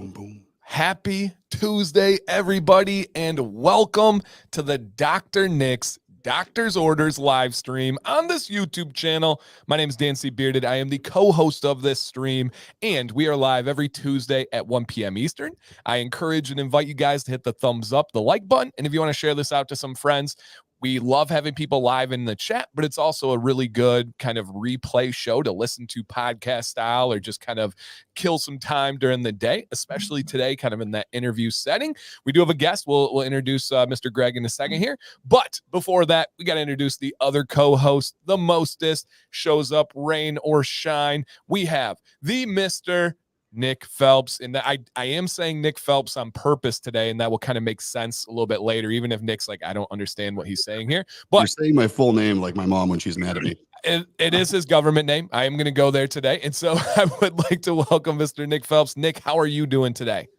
boom, boom. Happy Tuesday, everybody, and welcome to the Dr. Nick's Doctor's Orders live stream on this YouTube channel. My name is Dan C. Bearded. I am the co-host of this stream, and we are live every Tuesday at 1 p.m. Eastern. I encourage and invite you guys to hit the thumbs up, the like button, and if you want to share this out to some friends, we love having people live in the chat, but it's also a really good kind of replay show to listen to podcast style or just kind of kill some time during the day, especially today, kind of in that interview setting. We do have a guest. We'll introduce Mr. Greg in a second here. But before that, we got to introduce the other co-host, the mostest, shows up, rain or shine. We have the Mr. Nick Phelps, and I am saying Nick Phelps on purpose today, and that will kind of make sense a little bit later, even if Nick's like, I don't understand what he's saying here. But you're saying my full name like my mom when she's mad at me. It is his government name. I am going to go there today, and so I would like to welcome Mr. Nick Phelps. Nick, how are you doing today?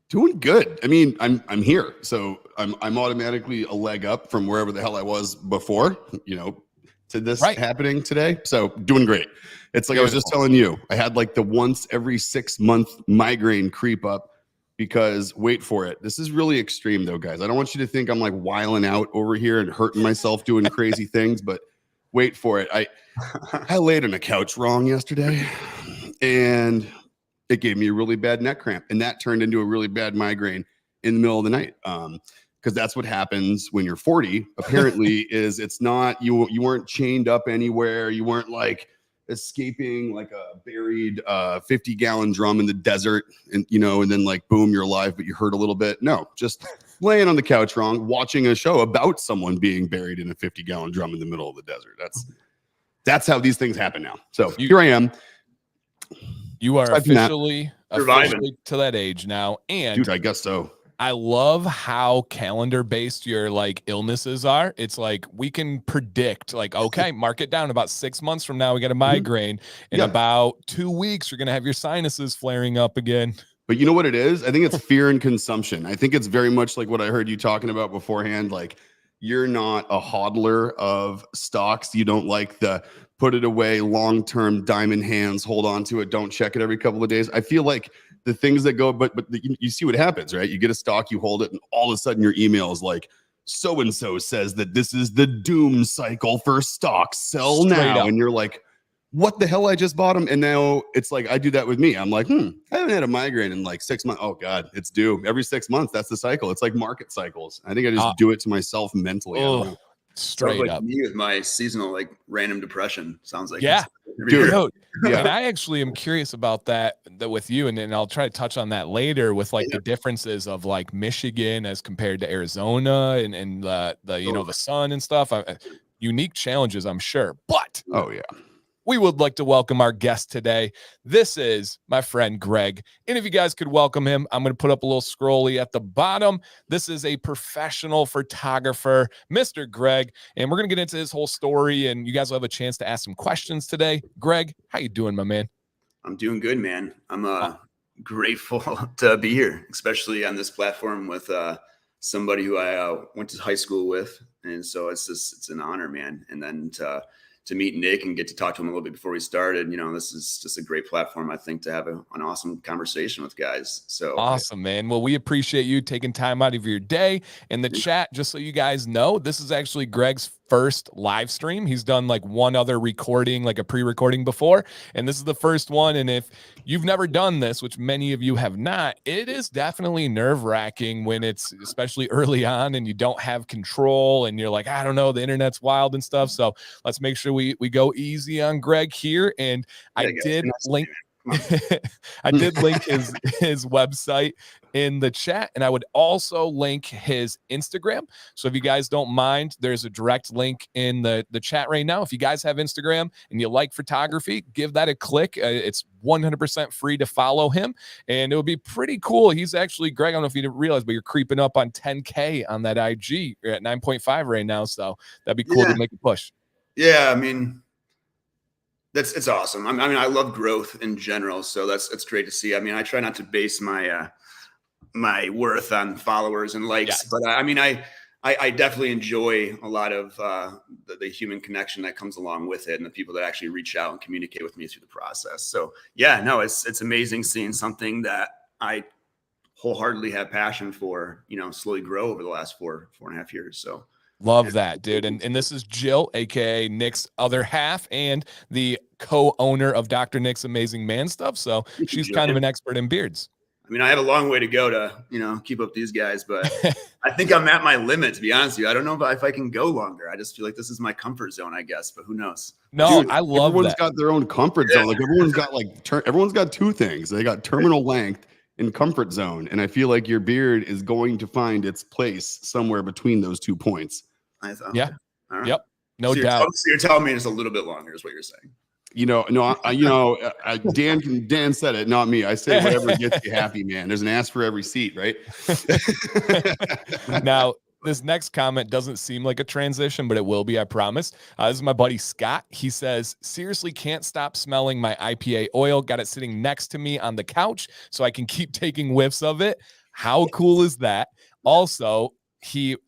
Doing good. I mean, I'm here, so I'm automatically a leg up from wherever the hell I was before, to this happening today. So doing great. It's like, I was just telling you, I had like the once every 6 month migraine creep up because, wait for it, this is really extreme though, guys. I don't want you to think I'm like wiling out over here and hurting myself doing crazy things, but wait for it. I laid on a couch wrong yesterday and it gave me a really bad neck cramp, and that turned into a really bad migraine in the middle of the night. Because that's what happens when you're 40, apparently, is it's not, you weren't chained up anywhere. You weren't like escaping like a buried 50-gallon drum in the desert and then like, boom, you're alive, but you hurt a little bit. No, just laying on the couch wrong, watching a show about someone being buried in a 50-gallon drum in the middle of the desert. That's how these things happen now. So here I am. You are officially to that age now. And dude, I guess so. I love how calendar-based your like illnesses are. It's like we can predict, like, okay, mark it down. About 6 months from now, we got a migraine. In about 2 weeks, you're gonna have your sinuses flaring up again. But you know what it is? I think it's fear and consumption. I think it's very much like what I heard you talking about beforehand. Like, you're not a hodler of stocks. You don't like the put it away, long-term diamond hands, hold on to it, don't check it every couple of days. I feel like the things that go, but you see what happens, right? You get a stock, you hold it, and all of a sudden your email is like, so-and-so says that this is the doom cycle for stocks. Sell now. And you're like, what the hell? I just bought them. And now it's like, I do that with me. I'm like, I haven't had a migraine in like 6 months. Oh God, it's due every 6 months. That's the cycle. It's like market cycles. I think I just do it to myself mentally. Straight up. Me with my seasonal like random depression. Sounds like dude. And I actually am curious about that with you, and then I'll try to touch on that later with like the differences of like Michigan as compared to Arizona and the the sun and stuff. Unique challenges, I'm sure. But we would like to welcome our guest today. This is my friend Greg. And if you guys could welcome him, I'm going to put up a little scrolly at the bottom. This is a professional photographer, Mr. Greg. And we're going to get into his whole story, and you guys will have a chance to ask some questions today. Greg, how you doing, my man? I'm doing good, man. I'm grateful to be here, especially on this platform with somebody who I went to high school with. And so it's an honor, man. And then to meet Nick and get to talk to him a little bit before we started. This is just a great platform, I think, to have an awesome conversation with guys. So awesome, man. Well, we appreciate you taking time out of your day. In the chat, just so you guys know, this is actually Greg's first live stream. He's done like one other recording, like a pre-recording before, and this is the first one. And if you've never done this, which many of you have not, it is definitely nerve-wracking when it's especially early on and you don't have control and you're like, I don't know, the internet's wild and stuff. So let's make sure we go easy on Greg here. And I did link his website in the chat, and I would also link his Instagram. So if you guys don't mind, there's a direct link in the chat right now. If you guys have Instagram and you like photography, give that a click. It's 100% free to follow him, and it would be pretty cool. He's actually, Greg, I don't know if you didn't realize, but you're creeping up on 10K on that IG. You're at 9.5 right now, so that'd be cool to make a push. Yeah, I mean, it's awesome. I mean, I love growth in general, so it's great to see. I mean, I try not to base my my worth on followers and likes, but I mean, I definitely enjoy a lot of the human connection that comes along with it, and the people that actually reach out and communicate with me through the process. So yeah, no, it's amazing seeing something that I wholeheartedly have passion for, slowly grow over the last 4.5 years. So love that, dude. And this is Jill, aka Nick's other half, and the co-owner of Dr. Nick's Amazing Man Stuff. So she's kind of an expert in beards. I mean, I have a long way to go to, keep up these guys, but I think I'm at my limit, to be honest with you. I don't know if I can go longer. I just feel like this is my comfort zone, I guess, but who knows? No, dude, I love everyone's that. got their own comfort zone. Like everyone's got two things. They got terminal length and comfort zone. And I feel like your beard is going to find its place somewhere between those 2 points. I thought, yeah. Right. Yep. No doubt. So you're telling me it's a little bit longer is what you're saying. Dan said it, not me. I say whatever gets you happy, man. There's an ass for every seat, right? Now, this next comment doesn't seem like a transition, but it will be, I promise. This is my buddy Scott. He says, seriously can't stop smelling my IPA oil. Got it sitting next to me on the couch so I can keep taking whiffs of it. How cool is that? Also,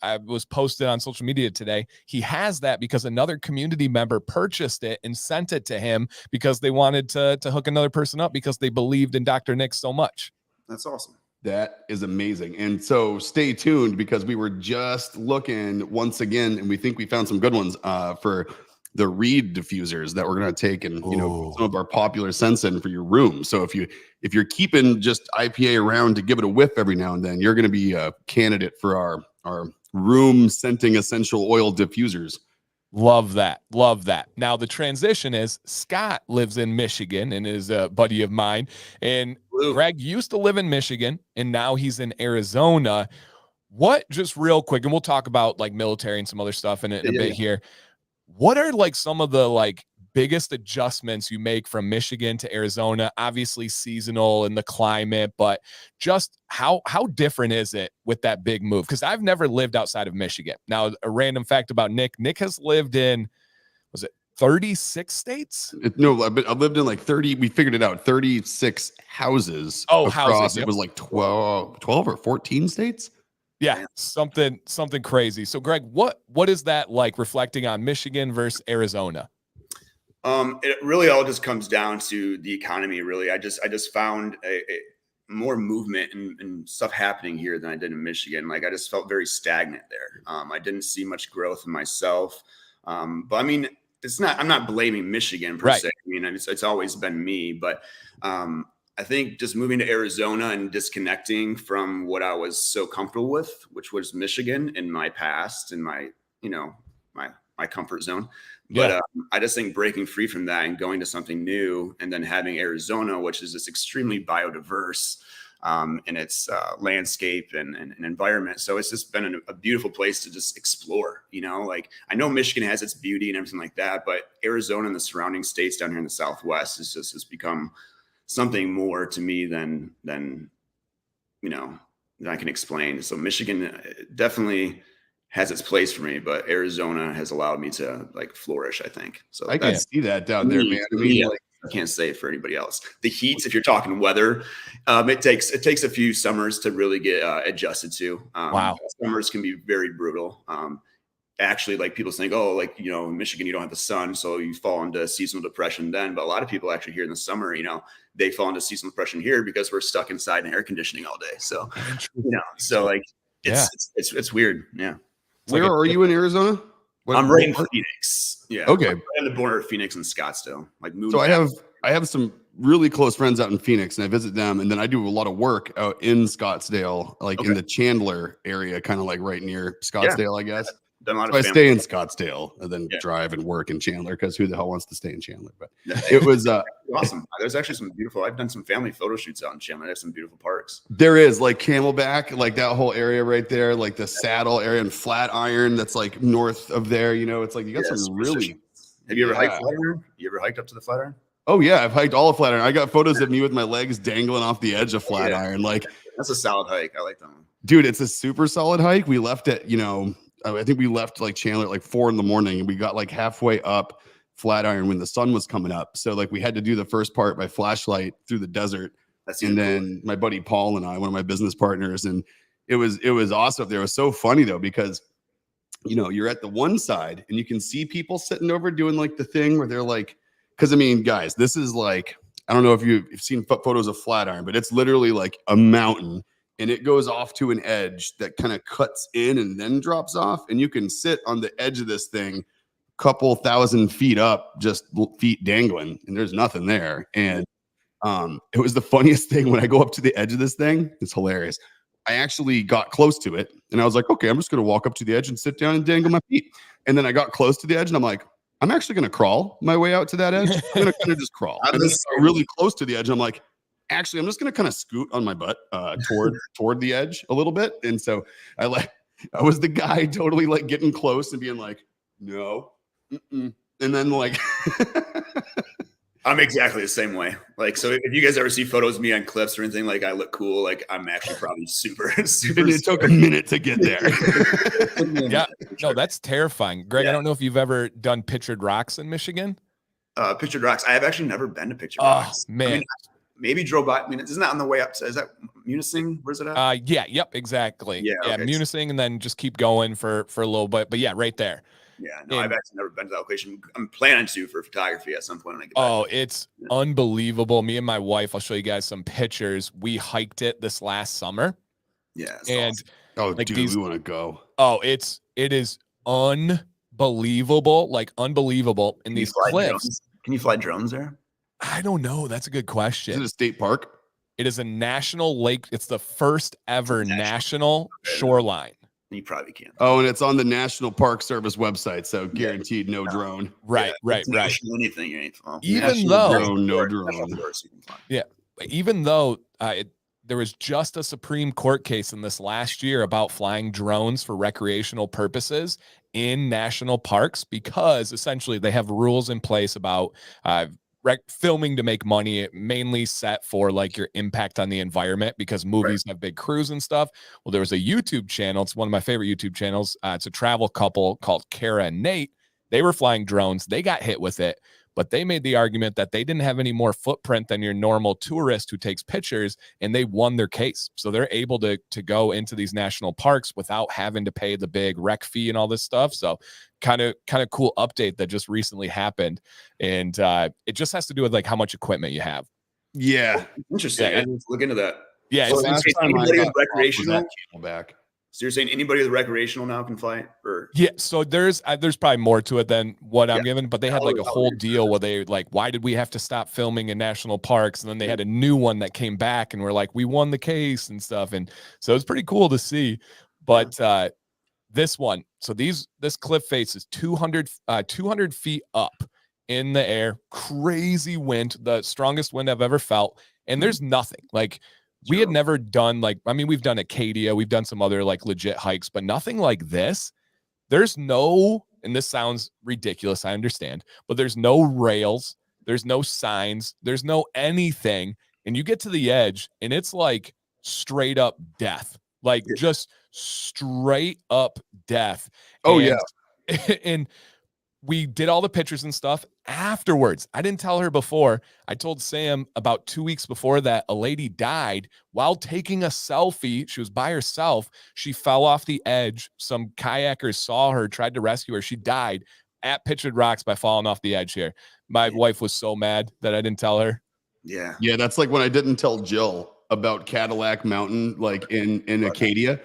I was posted on social media today. He has that because another community member purchased it and sent it to him because they wanted to hook another person up because they believed in Dr. Nick so much. That's awesome. That is amazing. And so stay tuned because we were just looking once again, and we think we found some good ones for the Reed diffusers that we're going to take and, some of our popular scents in for your room. So if you're keeping just IPA around to give it a whiff every now and then, you're going to be a candidate for our room scenting essential oil diffusers. Love that. Love that. Now, the transition is Scott lives in Michigan and is a buddy of mine. And Greg used to live in Michigan and now he's in Arizona. What, just real quick, and we'll talk about like military and some other stuff in a bit here. What are like some of the like biggest adjustments you make from Michigan to Arizona? Obviously seasonal and the climate, but just how different is it with that big move? Because I've never lived outside of Michigan. Now, a random fact about Nick has lived in, was it 36 states? No, I've lived in like 30. We figured it out. 36 houses. Oh, across, houses. Yep. It was like 12 or 14 states. Yeah, something crazy. So, Greg, what is that like reflecting on Michigan versus Arizona? It really all just comes down to the economy. Really, I just found a more movement and stuff happening here than I did in Michigan. Like I just felt very stagnant there. I didn't see much growth in myself. But I mean, I'm not blaming Michigan per se. I mean, it's always been me, but I think just moving to Arizona and disconnecting from what I was so comfortable with, which was Michigan in my past and my comfort zone. But I just think breaking free from that and going to something new, and then having Arizona, which is just extremely biodiverse in its landscape and environment. So it's just been a beautiful place to just explore, like I know Michigan has its beauty and everything like that, but Arizona and the surrounding states down here in the Southwest has become something more to me than I can explain. So Michigan definitely has its place for me, but Arizona has allowed me to like flourish, I think. So I can see that down there, man. I mean, I can't say it for anybody else. The heat, if you're talking weather, it takes a few summers to really get adjusted to. Wow. Summers can be very brutal. Actually, like people think, oh, like, in Michigan, you don't have the sun, so you fall into seasonal depression then. But a lot of people actually here in the summer, they fall into seasonal depression here because we're stuck inside in air conditioning all day. So, so like it's weird. Yeah. Where are you in Arizona? I'm right in Phoenix. Yeah. Okay. I'm right on the border of Phoenix and Scottsdale. Like so I have some really close friends out in Phoenix and I visit them, and then I do a lot of work out in Scottsdale, like in the Chandler area, kind of like right near Scottsdale, I guess. So I stay in Scottsdale and then drive and work in Chandler because who the hell wants to stay in Chandler? But it was awesome. There's actually some beautiful. I've done some family photo shoots out in Chandler. There's some beautiful parks. There is like Camelback, like that whole area right there, like the Saddle area and Flatiron. That's like north of there. It's like you got some really. Have you ever hiked Flatiron? You ever hiked up to the Flatiron? Oh yeah, I've hiked all of Flatiron. I got photos of me with my legs dangling off the edge of Flatiron. Like that's a solid hike. I like that one, dude. It's a super solid hike. We left at I think we left like Chandler at like 4 a.m. and we got like halfway up Flatiron when the sun was coming up. So like we had to do the first part by flashlight through the desert. And then my buddy Paul and I, one of my business partners, and it was awesome. There was so funny though, because you're at the one side and you can see people sitting over doing like the thing where they're like, because I mean, guys, this is like, I don't know if you've seen photos of Flatiron, but it's literally like a mountain and it goes off to an edge that kind of cuts in and then drops off. And you can sit on the edge of this thing, couple 1,000 feet up, just feet dangling, and there's nothing there. And it was the funniest thing when I go up to the edge of this thing. It's hilarious. I actually got close to it, and I was like, okay, I'm just going to walk up to the edge and sit down and dangle my feet. And then I got close to the edge, and I'm like, I'm actually going to crawl my way out to that edge. I'm going to kind of just crawl. And then I got really close to the edge. And I'm like, actually, I'm just going to kind of scoot on my butt toward the edge a little bit. And so I was the guy totally like getting close and being like, no. Mm-mm. And then like I'm exactly the same way. Like, so if you guys ever see photos of me on clips or anything, like I look cool, like I'm actually probably super. And it took a minute to get there. Yeah, no, that's terrifying. Greg, I don't know if you've ever done Pictured Rocks in Michigan. Pictured Rocks. I have actually never been to Pictured Rocks. Man. I mean, maybe drove by. I mean, isn't that on the way up? Is that Munising? Where's it at? Yeah, yep, exactly. Yeah, okay. Munising, and then just keep going for a little bit. But yeah, right there. Yeah, no, I've actually never been to that location. I'm planning to for photography at some point when I get back. Oh, it's unbelievable. Me and my wife, I'll show you guys some pictures. We hiked it this last summer. Yeah. And awesome. Dude, we want to go. Oh, it is unbelievable. Like unbelievable in these cliffs. Drones? Can you fly drones there? I don't know. That's a good question. Is it a state park? It is a national lake. It's the first ever national shoreline. You probably can. Oh, and it's on the National Park Service website, so guaranteed no drone. Right. Anything you ain't phone. Even though no drone. Yeah, even though there was just a Supreme Court case in this last year about flying drones for recreational purposes in national parks, because essentially they have rules in place about filming to make money, mainly set for like your impact on the environment, because movies have big crews and stuff. Well, there was a YouTube channel. It's one of my favorite YouTube channels. It's a travel couple called Kara and Nate. They were flying drones. They got hit with it, but they made the argument that they didn't have any more footprint than your normal tourist who takes pictures, and they won their case. So they're able to go into these national parks without having to pay the big rec fee and all this stuff. So kind of cool update that just recently happened. And it just has to do with like how much equipment you have. Yeah. Interesting. Yeah, I need to look into that. Yeah. So anybody with recreational back. So you're saying anybody with recreational now can fly? Or yeah, so there's probably more to it than what I'm giving, but they had like a whole deal where they like, why did we have to stop filming in national parks? And then they had a new one that came back and we're like, we won the case and stuff. And so it's pretty cool to see. But this one, so this cliff face is 200 feet up in the air, crazy wind, the strongest wind I've ever felt. And there's nothing like, we had never done we've done Acadia, we've done some other like legit hikes, but nothing like this. There's no, and this sounds ridiculous, I understand, but there's no rails, there's no signs, there's no anything. And you get to the edge and it's like straight up death, like just straight up death. Oh, and, yeah. And we did all the pictures and stuff afterwards. I didn't tell her before. I told Sam about 2 weeks before that a lady died while taking a selfie. She was by herself. She fell off the edge. Some kayakers saw her, tried to rescue her. She died at Pictured Rocks by falling off the edge here. My wife was so mad that I didn't tell her. Yeah. Yeah, that's like when I didn't tell Jill about Cadillac Mountain, like in Acadia.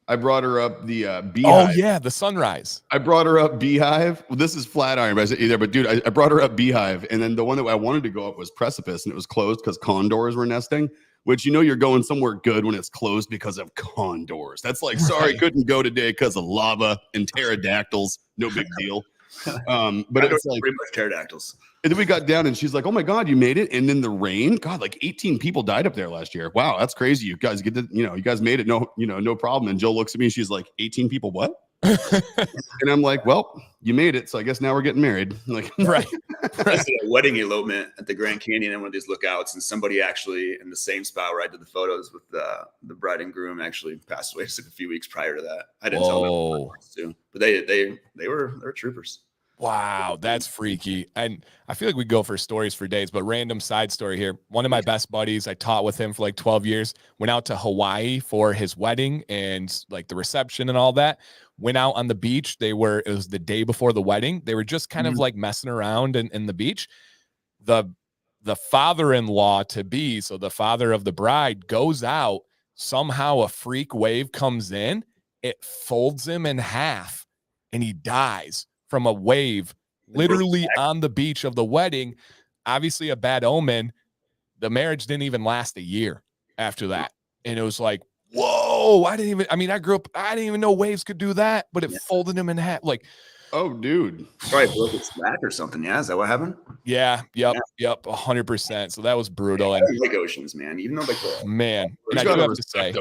I brought her up the Beehive. Oh, yeah, the sunrise. I brought her up Beehive. Well, this is Flatiron, but I said either. But dude, I brought her up Beehive, and then the one that I wanted to go up was Precipice, and it was closed because condors were nesting. Which you're going somewhere good when it's closed because of condors. That's like, sorry, couldn't go today because of lava and pterodactyls. No big deal. But it's like pretty much pterodactyls. And then we got down and she's like, oh my God, you made it. And then the rain, God, like 18 people died up there last year. Wow, that's crazy. You guys you guys made it. No problem. And Jill looks at me and she's like, 18 people, what? And I'm like, well, you made it. So I guess now we're getting married. Like, right. I did a wedding elopement at the Grand Canyon in one of these lookouts. And somebody actually in the same spot where I did the photos with the bride and groom actually passed away just like a few weeks prior to that. I didn't tell them too, but they were troopers. Wow, that's freaky. And I feel like we go for stories for days, but random side story here. One of my best buddies, I taught with him for like 12 years, went out to Hawaii for his wedding and like the reception and all that. Went out on the beach. It was the day before the wedding. They were just kind of like messing around in the beach. The father-in-law to be, so the father of the bride, goes out, somehow a freak wave comes in, it folds him in half, and he dies from a wave literally on the beach of the wedding. Obviously a bad omen. The marriage didn't even last a year after that. And it was like, whoa, I didn't even know waves could do that, but it folded him in half. Like, oh, dude. Probably broke its back or something. Yeah, is that what happened? Yeah, yep, 100%. So that was brutal. And like oceans, man. Even though man, and I do have to say,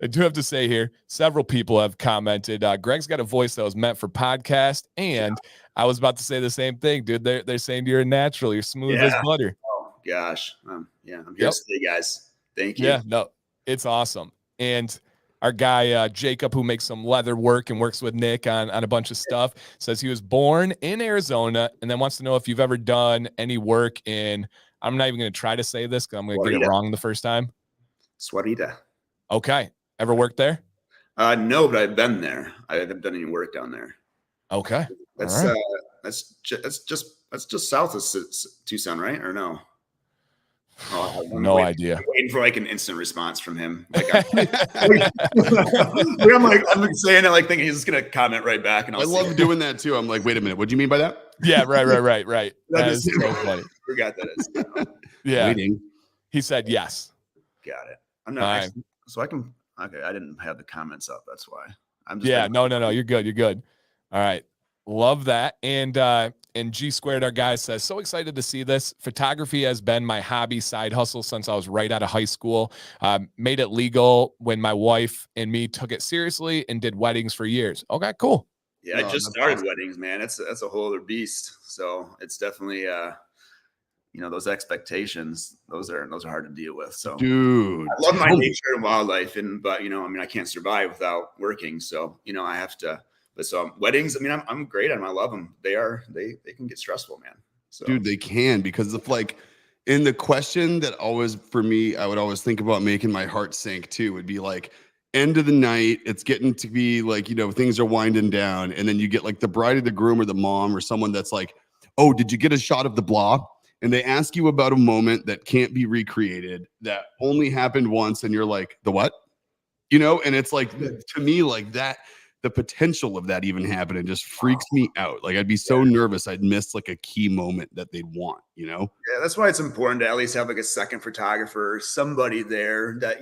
I do have to say here, several people have commented. Greg's got a voice that was meant for podcast, and I was about to say the same thing, dude. They're saying you're a natural, you're smooth as butter. Oh gosh, I'm here to stay, guys. Thank you. Yeah, no, it's awesome. And our guy, Jacob, who makes some leather work and works with Nick on a bunch of stuff, says he was born in Arizona and then wants to know if you've ever done any work in, I'm not even going to try to say this because I'm going to get it wrong the first time. Suarita. Okay. Ever worked there? No, but I've been there. I haven't done any work down there. Okay. That's just south of Tucson, right? Or no? Oh, no idea. I'm waiting for like an instant response from him. Like, I'm saying it like thinking he's just gonna comment right back. And I love doing that too. I'm like, wait a minute, what do you mean by that? Yeah, right. That is so funny. Forgot that is. Yeah. Waiting. He said yes. Got it. I'm not actually, so I can. Okay, I didn't have the comments up. That's why. I'm just. No. You're good. All right. Love that. And G Squared, our guy, says, so excited to see this. Photography has been my hobby side hustle since I was right out of high school. Made it legal when my wife and me took it seriously and did weddings for years. Okay, cool. Yeah, I just started weddings, man. That's a whole other beast. So it's definitely those expectations, those are hard to deal with. So dude, I love my nature and wildlife, but I can't survive without working. So I have to. But so weddings, I'm great at them. I love them. They can get stressful, man. So dude, they can, because of like, in the question that always, for me, I would always think about making my heart sink too, would be like, end of the night, it's getting to be like, things are winding down. And then you get like the bride or the groom or the mom or someone that's like, oh, did you get a shot of the blah? And they ask you about a moment that can't be recreated, that only happened once. And you're like, the what? And it's like, to me, like that, the potential of that even happening just freaks me out. Like, I'd be so nervous I'd miss like a key moment that they'd want, Yeah, that's why it's important to at least have like a second photographer, somebody there that,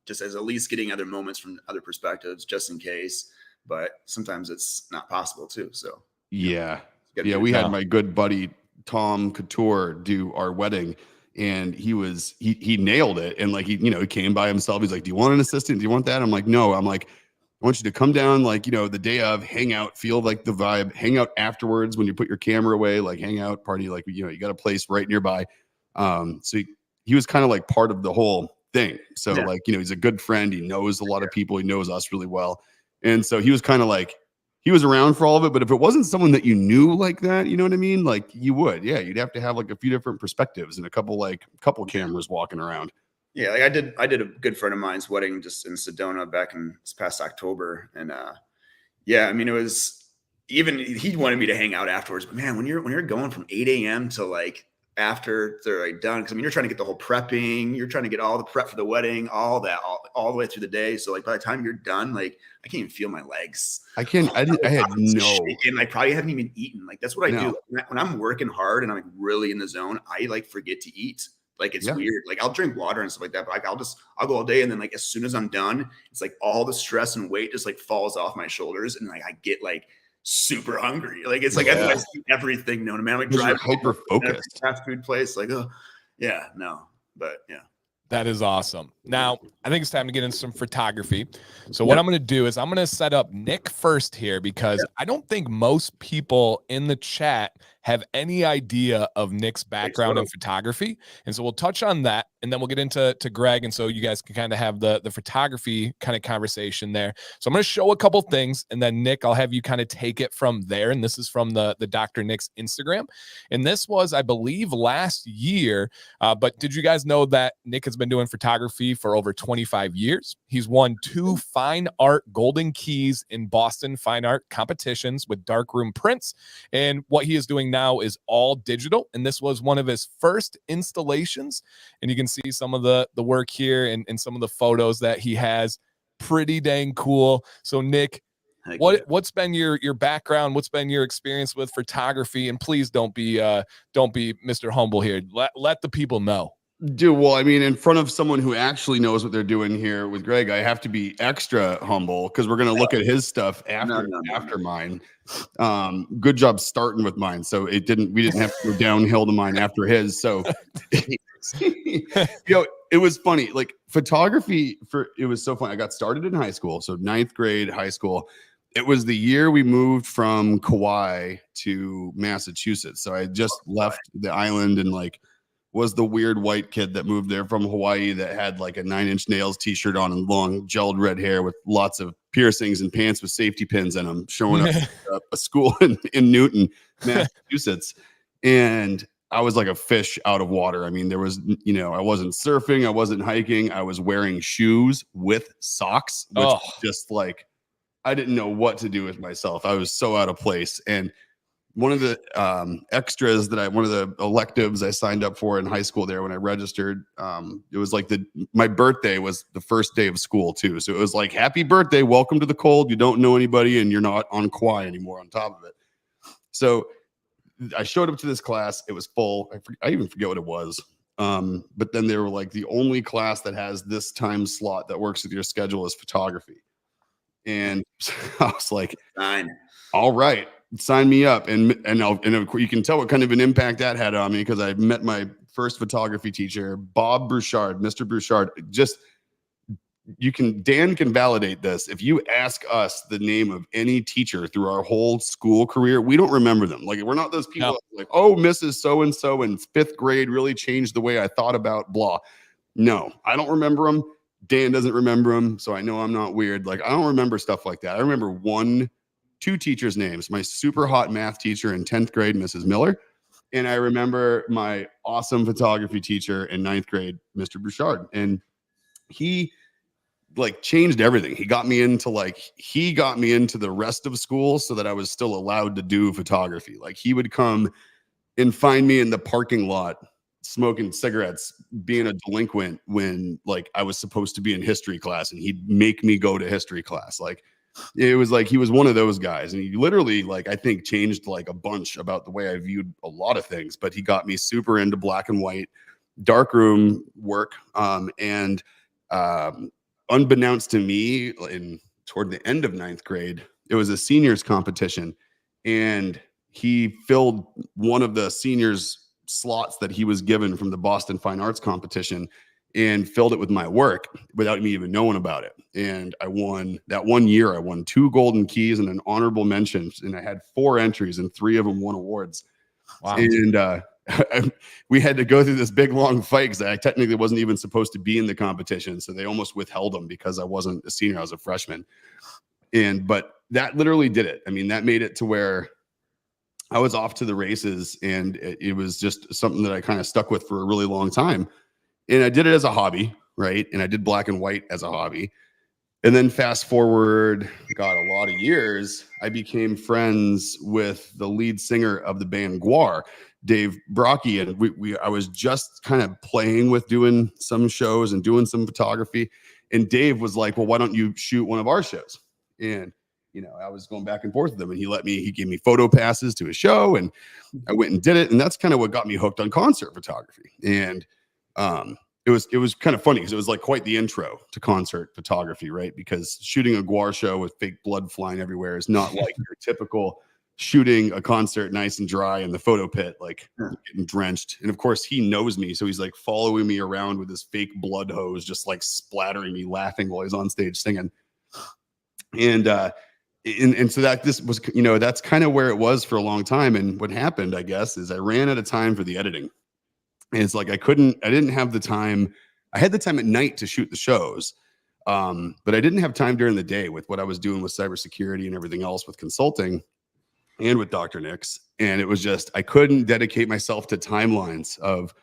just as at least getting other moments from other perspectives, just in case. But sometimes it's not possible too. So we had my good buddy Tom Couture do our wedding, and he nailed it. And like, he came by himself. He's like, do you want an assistant? Do you want that? I'm like, no. I'm like, I want you to come down, like, the day of, hang out, feel like the vibe, hang out afterwards when you put your camera away, like hang out, party, like, you got a place right nearby. So he was kind of like part of the whole thing. So like, he's a good friend. He knows a lot of people. He knows us really well. And so he was kind of like, he was around for all of it. But if it wasn't someone that you knew like that, you know what I mean? Like, you would, you'd have to have like a few different perspectives and a couple cameras walking around. Yeah, like I did a good friend of mine's wedding just in Sedona back in this past October. And it was, even he wanted me to hang out afterwards. But man, when you're going from 8 a.m. to like after they're like done, because you're trying to get the whole prepping, you're trying to get all the prep for the wedding, all that, all the way through the day. So like by the time you're done, like I can't even feel my legs. I had no, and I probably haven't even eaten. Like that's what I do when I'm working hard and I'm like really in the zone. I like forget to eat. Like it's weird. Like I'll drink water and stuff like that, but like I'll go all day, and then like as soon as I'm done, it's like all the stress and weight just like falls off my shoulders, and like I get like super hungry. Like it's like I see everything known to man. I'm like driving hyper focused fast food place. Like but that is awesome. Now, I think it's time to get into some photography. So what I'm going to do is I'm going to set up Nick first here, because I don't think most people in the chat have any idea of Nick's background in photography. And so we'll touch on that, and then we'll get into Greg. And so you guys can kind of have the photography kind of conversation there. So I'm going to show a couple things, and then Nick, I'll have you kind of take it from there. And this is from the Dr. Nick's Instagram. And this was, I believe, last year. But did you guys know that Nick has been doing photography for over 25 years? He's won 2 fine art golden keys in Boston fine art competitions with darkroom prints. And what he is doing everything now is all digital. And this was one of his first installations. And you can see some of the work here and some of the photos that he has. Pretty dang cool. So Nick, what's been your background? What's been your experience with photography? And please don't be Mr. Humble here. Let the people know. Dude, well, I mean, in front of someone who actually knows what they're doing here with Greg, I have to be extra humble because we're going to look at his stuff after mine. Good job starting with mine. So we didn't have to go downhill to mine after his. So, it was funny. Like photography it was so fun. I got started in high school. So 9th grade high school. It was the year we moved from Kauai to Massachusetts. So I just left the island and was the weird white kid that moved there from Hawaii that had like a 9 Inch Nails t-shirt on and long gelled red hair with lots of piercings and pants with safety pins in them, showing up at a school in Newton, Massachusetts. And I was like a fish out of water. I mean, there was, I wasn't surfing. I wasn't hiking. I was wearing shoes with socks, which was just like, I didn't know what to do with myself. I was so out of place. And one of the extras one of the electives I signed up for in high school there when I registered, it was like my birthday was the first day of school too. So it was like, happy birthday, welcome to the cold. You don't know anybody and you're not on Kauai anymore on top of it. So I showed up to this class. It was full. I even forget what it was. But then they were like, the only class that has this time slot that works with your schedule is photography. And I was like, fine. All right. Sign me up. And you can tell what kind of an impact that had on me because I met my first photography teacher, Bob Bouchard, Mr. Bouchard. Dan can validate this. If you ask us the name of any teacher through our whole school career, we don't remember them. Like, we're not those people like, oh, Mrs. So-and-so in 5th grade really changed the way I thought about blah. No, I don't remember them. Dan doesn't remember them. So I know I'm not weird. Like, I don't remember stuff like that. I remember 2 teachers' names, my super hot math teacher in 10th grade, Mrs. Miller. And I remember my awesome photography teacher in 9th grade, Mr. Bouchard. And he changed everything. He got me into the rest of school so that I was still allowed to do photography. Like, he would come and find me in the parking lot smoking cigarettes, being a delinquent when I was supposed to be in history class, and he'd make me go to history class. It was like he was one of those guys, and he literally I think changed a bunch about the way I viewed a lot of things. But he got me super into black and white darkroom work, and unbeknownst to me, toward the end of 9th grade, it was a seniors competition, and he filled one of the seniors slots that he was given from the Boston Fine Arts competition and filled it with my work without me even knowing about it. And I won that one year. I won 2 golden keys and an honorable mention. And I had 4 entries and 3 of them won awards. Wow. And we had to go through this big, long fight because I technically wasn't even supposed to be in the competition. So they almost withheld them because I wasn't a senior. I was a freshman. But that literally did it. I mean, that made it to where I was off to the races, and it was just something that I kind of stuck with for a really long time. And I did it as a hobby, right? And I did black and white as a hobby. And then fast forward, a lot of years, I became friends with the lead singer of the band Guar, Dave Brocky. And I was just kind of playing with doing some shows and doing some photography. And Dave was like, well, why don't you shoot one of our shows? And I was going back and forth with him, and he gave me photo passes to his show, and I went and did it. And that's kind of what got me hooked on concert photography. And it was kind of funny because it was quite the intro to concert photography, right? Because shooting a Guar show with fake blood flying everywhere is not like your typical shooting a concert nice and dry in the photo pit, getting drenched. And of course he knows me. So he's following me around with this fake blood hose, just splattering me, laughing while he's on stage singing. And so that this was, that's kind of where it was for a long time. And what happened, I guess, is I ran out of time for the editing. And it's I didn't have the time. I had the time at night to shoot the shows. But I didn't have time during the day with what I was doing with cybersecurity and everything else with consulting and with Dr. Nix. And it was just, I couldn't dedicate myself to timelines of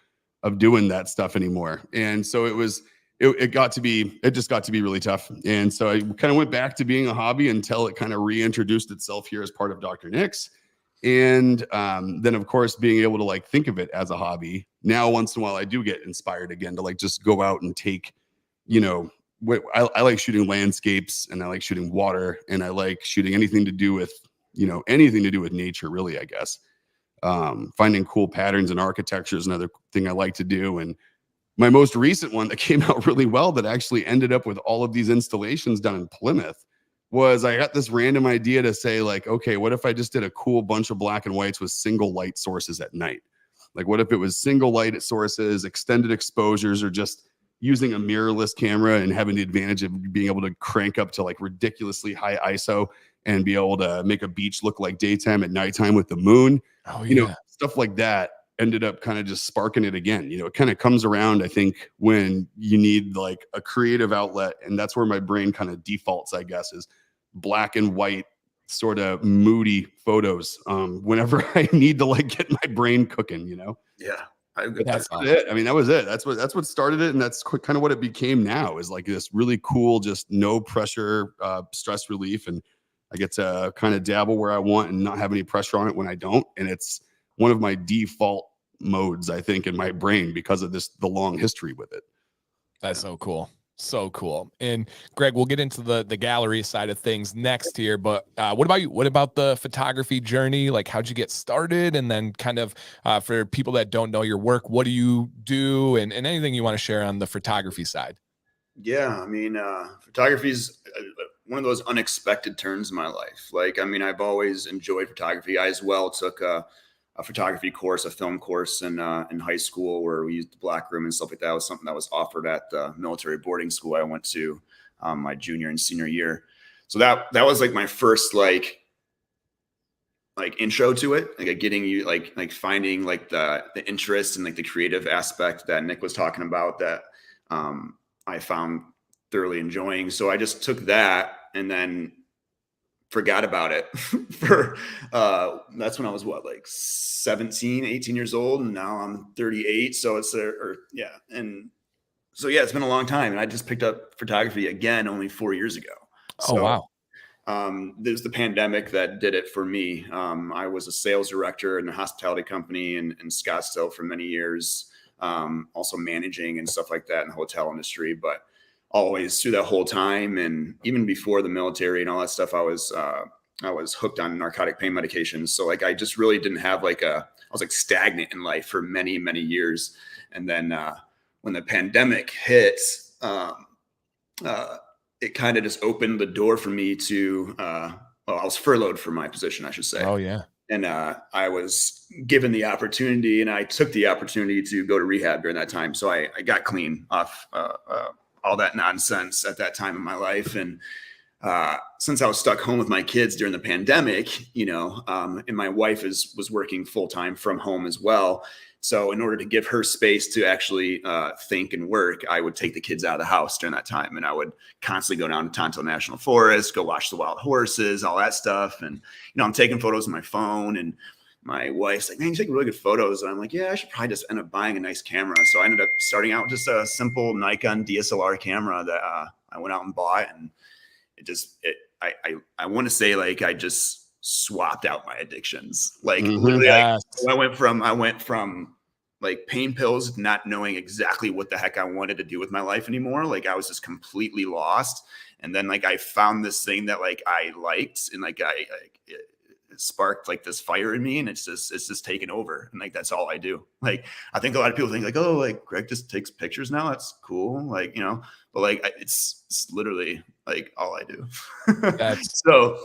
doing that stuff anymore. And so it just got to be really tough. And so I kind of went back to being a hobby until it kind of reintroduced itself here as part of Dr. Nix. And then of course, being able to like think of it as a hobby. Now, once in a while, I do get inspired again to like just go out and take, you know, I like shooting landscapes, and I like shooting water, and I like shooting anything to do with, anything to do with nature, really, I guess. Finding cool patterns and architecture is another thing I like to do. And my most recent one that came out really well, that actually ended up with all of these installations done in Plymouth, was I got this random idea to say, like, okay, what if I just did a cool bunch of black and whites with single light sources at night? Like, what if it was single light sources, extended exposures, or just using a mirrorless camera and having the advantage of being able to crank up to like ridiculously high ISO and be able to make a beach look like daytime at nighttime with the moon. Oh, yeah. Stuff like that ended up kind of just sparking it again. It kind of comes around, I think, when you need like a creative outlet. And that's where my brain kind of defaults, I guess, is black and white, sort of moody photos. Whenever I need to like get my brain cooking, Yeah. That's it. I mean, that was it. That's what started it. And that's kind of what it became now, is like this really cool, just no pressure, stress relief. And I get to kind of dabble where I want and not have any pressure on it when I don't. And it's one of my default modes, I think, in my brain because of the long history with it. That's so cool. So cool. And Greg, we'll get into the gallery side of things next here, but what about you? What about the photography journey? Like, how'd you get started? And then kind of for people that don't know your work, what do you do? And anything you want to share on the photography side? Yeah. I mean, photography is one of those unexpected turns in my life. Like, I mean, I've always enjoyed photography. I as well took a photography course, a film course in high school, where we used the black room and stuff like that. It was something that was offered at the military boarding school I went to my junior and senior year. So that was like my first like intro to it, like getting you like finding like the interest and like the creative aspect that Nick was talking about, that I found thoroughly enjoying. So I just took that and then forgot about it for that's when I was like 17, 18 years old, and now I'm 38. So it's and so yeah, it's been a long time, and I just picked up photography again only 4 years ago. So, oh wow. There's the pandemic that did it for me. I was a sales director in a hospitality company in Scottsdale for many years, also managing and stuff like that in the hotel industry, but always through that whole time, and even before the military and all that stuff, I was hooked on narcotic pain medications. So like, I just really didn't have I was like stagnant in life for many, many years. And then when the pandemic hit, it kind of just opened the door for me to, I was furloughed from my position, I should say. Oh yeah. And I was given the opportunity, and I took the opportunity to go to rehab during that time. So I got clean off all that nonsense at that time in my life. And since I was stuck home with my kids during the pandemic, and my wife was working full time from home as well. So in order to give her space to actually think and work, I would take the kids out of the house during that time. And I would constantly go down to Tonto National Forest, go watch the wild horses, all that stuff. And, I'm taking photos on my phone, and my wife's like, man, you take really good photos. And I'm like, yeah, I should probably just end up buying a nice camera. So I ended up starting out with just a simple Nikon DSLR camera that I went out and bought. And I want to say, like, I just swapped out my addictions. Like, literally, Yes. I went from like pain pills, not knowing exactly what the heck I wanted to do with my life anymore. Like, I was just completely lost. And then like, I found this thing that like I liked, and like it sparked like this fire in me, and it's just taken over. And like, that's all I do. Like, I think a lot of people think like, oh, like Greg just takes pictures now. That's cool. Like, but like, it's literally like all I do. So,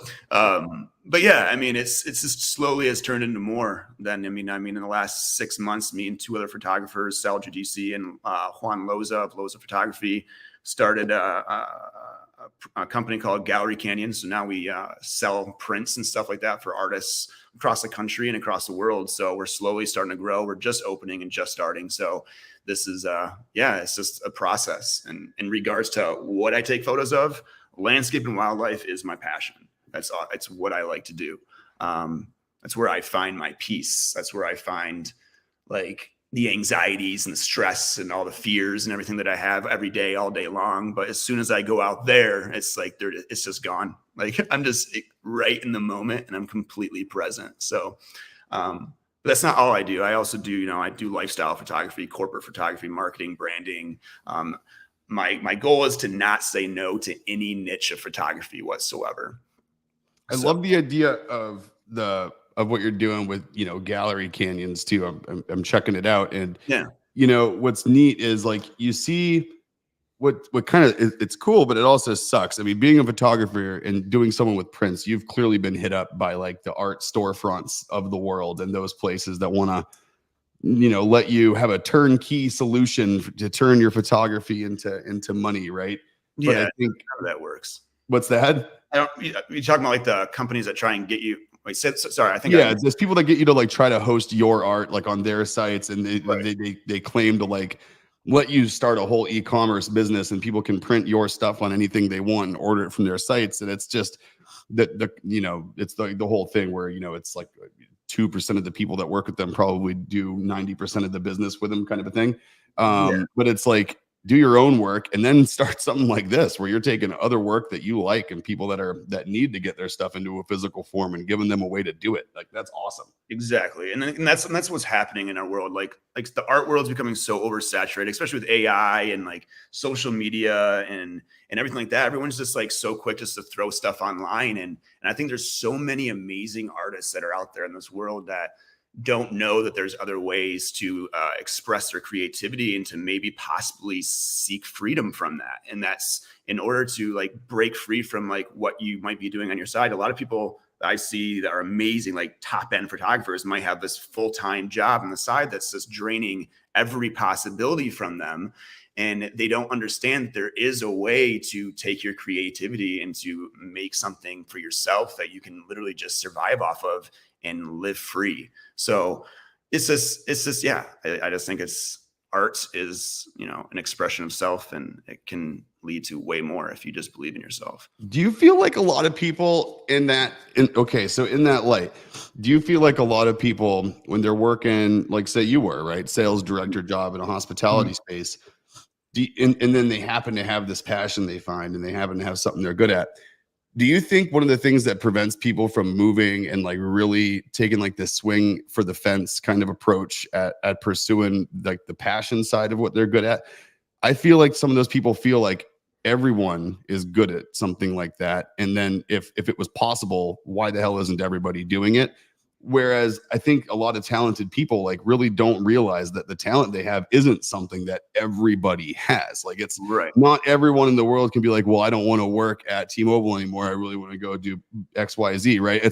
but yeah, I mean, it's just slowly has turned into more than, I mean, in the last 6 months, me and two other photographers, Sal Giudice and Juan Loza of Loza Photography, started a company called Gallery Canyon. So now we sell prints and stuff like that for artists across the country and across the world. So we're slowly starting to grow. We're just opening and just starting. So this is, it's just a process. And in regards to what I take photos of, landscape and wildlife is my passion. It's what I like to do. That's where I find my peace. That's where I find like the anxieties and the stress and all the fears and everything that I have every day, all day long. But as soon as I go out there, it's like, it's just gone. Like, right in the moment and I'm completely present. So, but that's not all I do. I also do, I do lifestyle photography, corporate photography, marketing, branding. My goal is to not say no to any niche of photography whatsoever. I love the idea of what you're doing with, gallery canyons too. I'm checking it out. And, what's neat is like, you see what kind of, it's cool, but it also sucks. I mean, being a photographer and doing someone with prints, you've clearly been hit up by like the art storefronts of the world and those places that want to, let you have a turnkey solution to turn your photography into money. Right. Yeah. But I think how that works. What's that? You talking about like the companies that try and get you. Wait, sorry. I think there's people that get you to like try to host your art like on their sites, and they claim to like let you start a whole e-commerce business, and people can print your stuff on anything they want and order it from their sites, and it's just it's the whole thing where it's like 2% of the people that work with them probably do 90% of the business with them, kind of a thing. But it's like, do your own work and then start something like this where you're taking other work that you like and people that need to get their stuff into a physical form and giving them a way to do it. Like, that's awesome. Exactly. And that's what's happening in our world. Like the art world's becoming so oversaturated, especially with AI and like social media and everything like that. Everyone's just like so quick just to throw stuff online. And I think there's so many amazing artists that are out there in this world that don't know that there's other ways to express their creativity and to maybe possibly seek freedom from that. And that's in order to like break free from like what you might be doing on your side. A lot of people that I see that are amazing, like top end photographers, might have this full-time job on the side that's just draining every possibility from them. And they don't understand that there is a way to take your creativity and to make something for yourself that you can literally just survive off of and live free. So it's just, yeah, I just think art is, an expression of self, and it can lead to way more if you just believe in yourself. Do you feel like a lot of people in that light, do you feel like a lot of people when they're working, like say you were, right, sales director job in a hospitality space, and then they happen to have this passion they find and they happen to have something they're good at, do you think one of the things that prevents people from moving and like really taking like this swing for the fence kind of approach at pursuing like the passion side of what they're good at? I feel like some of those people feel like everyone is good at something like that. And then if it was possible, why the hell isn't everybody doing it? Whereas I think a lot of talented people like really don't realize that the talent they have isn't something that everybody has. Like, it's right. Not everyone in the world can be like, well, I don't want to work at T-Mobile anymore. I really want to go do X, Y, Z. Right.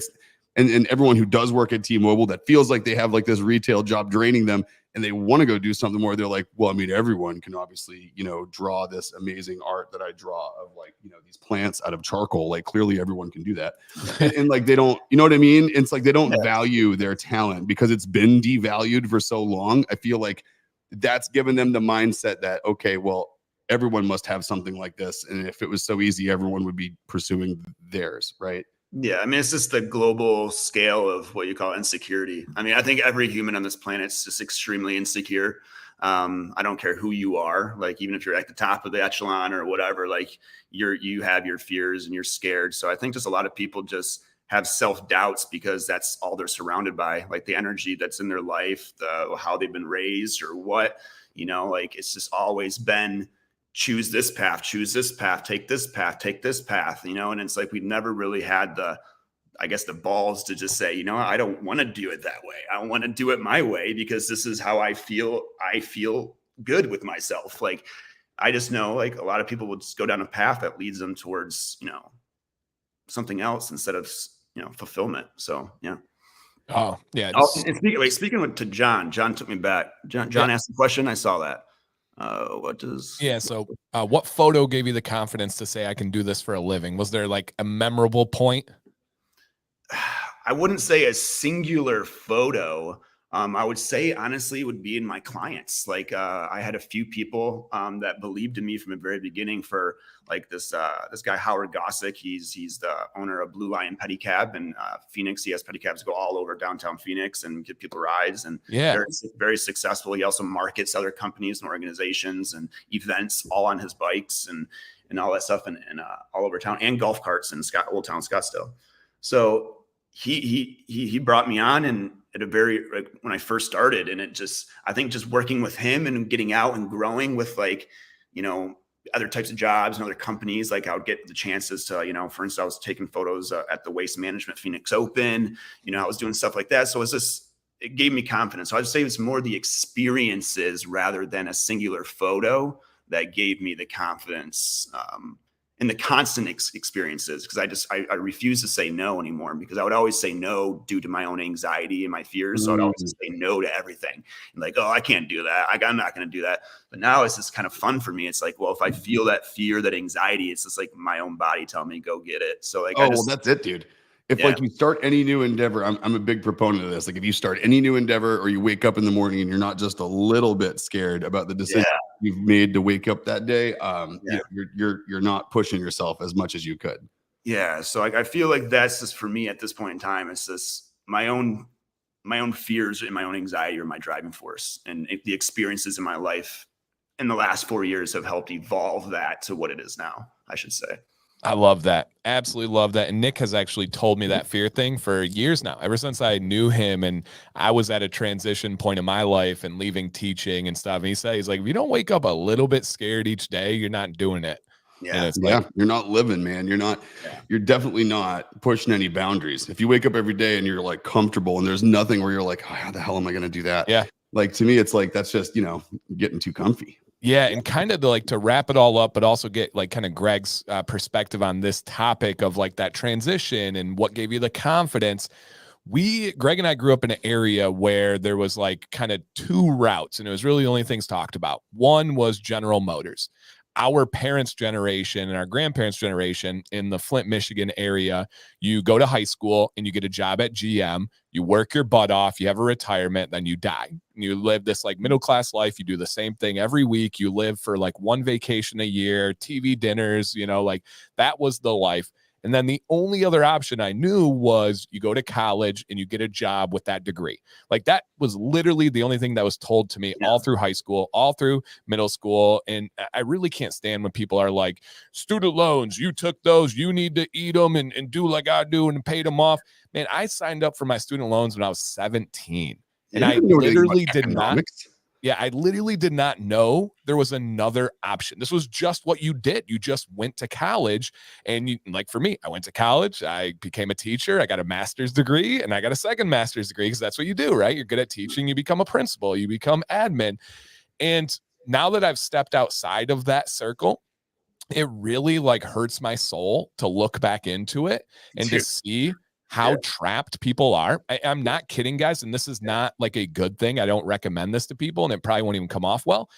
And everyone who does work at T-Mobile that feels like they have like this retail job draining them and they want to go do something more, they're like, well, I mean, everyone can obviously, draw this amazing art that I draw of like, these plants out of charcoal. Like, clearly everyone can do that. and like, they don't, you know what I mean? It's like, they don't value their talent because it's been devalued for so long. I feel like that's given them the mindset that, okay, well, everyone must have something like this. And if it was so easy, everyone would be pursuing theirs. Right. Yeah, I mean, it's just the global scale of what you call insecurity. I mean, I think every human on this planet is just extremely insecure. I don't care who you are, like even if you're at the top of the echelon or whatever, like you have your fears and you're scared. So I think just a lot of people just have self-doubts because that's all they're surrounded by, like the energy that's in their life, how they've been raised or what, like it's just always been choose this path, take this path, and it's like we've never really had the balls to just say, I don't want to do it that way. I don't want to do it my way because this is how I feel good with myself. Like, I just know like a lot of people will just go down a path that leads them towards, something else instead of, fulfillment. So, yeah. Oh, yeah. And speaking to John took me back. John asked the question. I saw that. So what photo gave you the confidence to say I can do this for a living? Was there like a memorable point? I wouldn't say a singular photo. I would say honestly it would be in my clients. Like I had a few people that believed in me from the very beginning for like this guy Howard Gossick. He's the owner of Blue Lion Pedicab in Phoenix. He has pedicabs go all over downtown Phoenix and give people rides, and very, very successful. He also markets other companies and organizations and events all on his bikes and all that stuff and all over town, and golf carts in Old Town Scottsdale. So he brought me on, and at a very, like, when I first started, and it just, I think just working with him and getting out and growing with, like, you know, other types of jobs and other companies, like I would get the chances to, you know, for instance, I was taking photos at the Waste Management Phoenix Open, you know, I was doing stuff like that. So it gave me confidence. So I'd say it's more the experiences rather than a singular photo that gave me the confidence, and the constant experiences. Because I refuse to say no anymore, because I would always say no due to my own anxiety and my fears. So I'd always say no to everything. And like, oh, I can't do that. I'm not going to do that. But now it's just kind of fun for me. It's like, well, if I feel that fear, that anxiety, it's just like my own body telling me go get it. So like, well, that's it, dude. If like you start any new endeavor, I'm a big proponent of this. Like if you start any new endeavor, or you wake up in the morning and you're not just a little bit scared about the decision you've made to wake up that day, you're not pushing yourself as much as you could. Yeah. So I feel like that's just, for me at this point in time, it's just my own fears and my own anxiety are my driving force. And the experiences in my life in the last 4 years have helped evolve that to what it is now, I should say. I love that. Absolutely love that. And Nick has actually told me that fear thing for years now, ever since I knew him. And I was at a transition point in my life and leaving teaching and stuff. And he's like, if you don't wake up a little bit scared each day, you're not doing it. Yeah. And it's like, you're not living, man. You're definitely not pushing any boundaries. If you wake up every day and you're like comfortable and there's nothing where you're like, oh, how the hell am I going to do that? Yeah. Like, to me, it's like, that's just, you know, getting too comfy. Yeah. And kind of to wrap it all up, but also get like kind of Greg's perspective on this topic of like that transition and what gave you the confidence. Greg and I grew up in an area where there was like kind of two routes, and it was really the only things talked about. One was General Motors. Our parents' generation and our grandparents' generation in the Flint, Michigan area, you go to high school and you get a job at GM, you work your butt off, you have a retirement, then you die. And you live this like middle-class life. You do the same thing every week. You live for like one vacation a year, TV dinners, you know, like that was the life. And then the only other option I knew was you go to college and you get a job with that degree. Like that was literally the only thing that was told to me all through high school, all through middle school. And I really can't stand when people are like, student loans, you took those, you need to eat them and do like I do and paid them off. Man, I signed up for my student loans when I was 17. And I literally did not. Yeah, I literally did not know there was another option. This was just what you did. You just went to college. And like for me, I went to college. I became a teacher. I got a master's degree and I got a second master's degree, because that's what you do, right? You're good at teaching. You become a principal. You become admin. And now that I've stepped outside of that circle, it really like hurts my soul to look back into it and to see how trapped people are. I'm not kidding, guys. And this is not like a good thing. I don't recommend this to people, and it probably won't even come off well.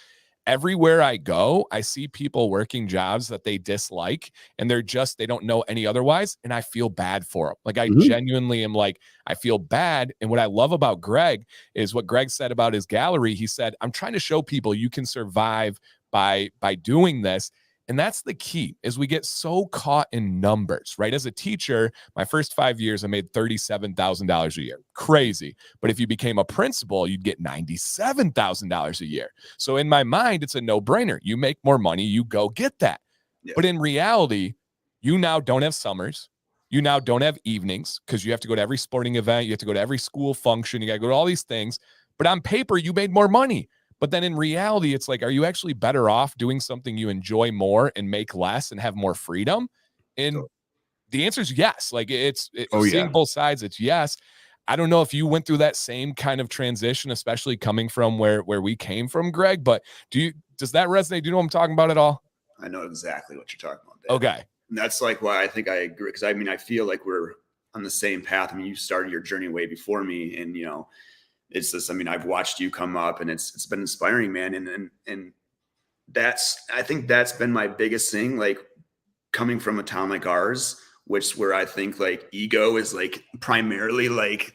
Everywhere I go, I see people working jobs that they dislike, and they don't know any otherwise. And I feel bad for them. Like I genuinely am like, I feel bad. And what I love about Greg is what Greg said about his gallery. He said, I'm trying to show people you can survive by doing this. And that's the key, is we get so caught in numbers, right? As a teacher, my first 5 years, I made $37,000 a year. Crazy. But if you became a principal, you'd get $97,000 a year. So in my mind, it's a no-brainer. You make more money, you go get that. Yeah. But in reality, you now don't have summers. You now don't have evenings, because you have to go to every sporting event. You have to go to every school function. You got to go to all these things. But on paper, you made more money. But then in reality, it's like, are you actually better off doing something you enjoy more and make less and have more freedom? And the answer is yes. Like seeing both sides, it's yes. I don't know if you went through that same kind of transition, especially coming from where we came from, Greg, but does that resonate? Do you know what I'm talking about at all? I know exactly what you're talking about, Dad. Okay. And that's like why I think I agree. Because I mean, I feel like we're on the same path. I mean, you started your journey way before me, and you know, it's just, I mean, I've watched you come up, and it's been inspiring, man. And I think that's been my biggest thing, like coming from a town like ours, where I think like ego is like primarily like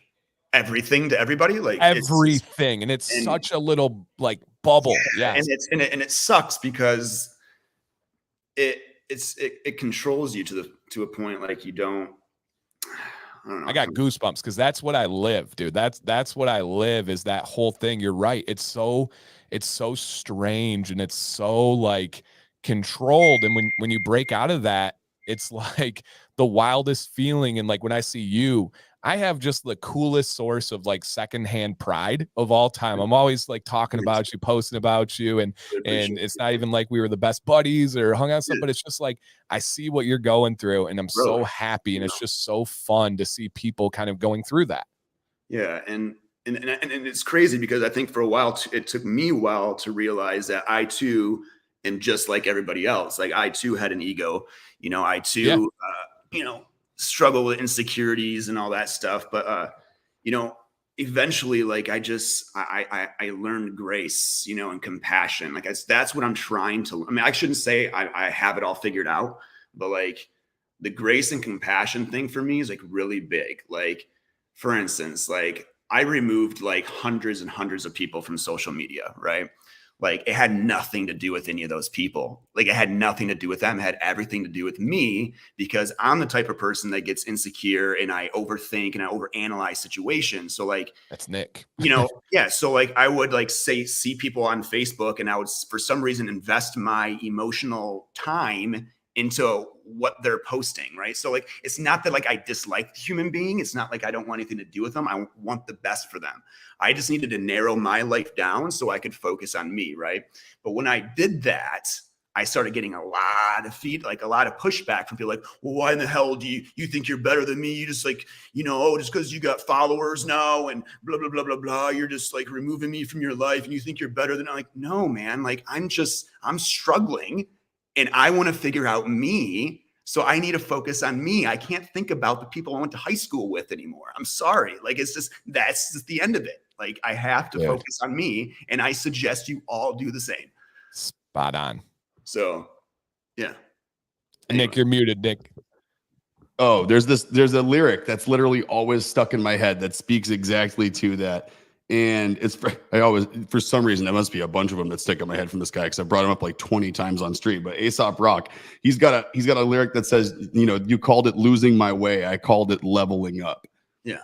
everything to everybody, like everything. And it's such a little like bubble. Yeah. And it sucks because it controls you to a point like you don't. I don't know. I got goosebumps because that's what I live, dude. That's what I live, is that whole thing. You're right. It's so strange, and it's so like controlled. And when you break out of that, it's like the wildest feeling. And like when I see you, I have just the coolest source of like secondhand pride of all time. I'm always like talking about you, posting about you, and it's not even like we were the best buddies or hung out stuff, but it's just like I see what you're going through, and I'm so happy, and it's just so fun to see people kind of going through that. Yeah, and it's crazy because I think for a while it took me a while to realize that I too am just like everybody else. Like I too had an ego, I too, struggle with insecurities and all that stuff. But, eventually, like I learned grace, and compassion. Like that's what I'm trying to, I mean, I shouldn't say I have it all figured out, but like the grace and compassion thing for me is like really big. Like, for instance, like I removed like hundreds and hundreds of people from social media, right? Like it had nothing to do with any of those people. Like it had nothing to do with them. It had everything to do with me because I'm the type of person that gets insecure and I overthink and I overanalyze situations. So like that's Nick, yeah. So like I would like see people on Facebook and I would for some reason invest my emotional time into what they're posting, right? So like it's not that like I dislike the human being. It's not like I don't want anything to do with them. I want the best for them. I just needed to narrow my life down so I could focus on me, right? But when I did that, I started getting a lot of a lot of pushback from people like, well, why in the hell do you think you're better than me? You just like, just because you got followers now and blah, blah, blah, blah, blah. You're just like removing me from your life and you think you're better than I'm like, no, man, like I'm struggling and I want to figure out me. So I need to focus on me. I can't think about the people I went to high school with anymore. I'm sorry. Like, that's just the end of it. Like I have to focus on me. And I suggest you all do the same. Spot on. So, yeah. Anyway. Nick, you're muted, Nick. Oh, there's a lyric that's literally always stuck in my head that speaks exactly to that. And for some reason, there must be a bunch of them that stick in my head from this guy because I brought him up like 20 times on stream. But Aesop Rock, he's got a lyric that says, you called it losing my way. I called it leveling up. Yeah.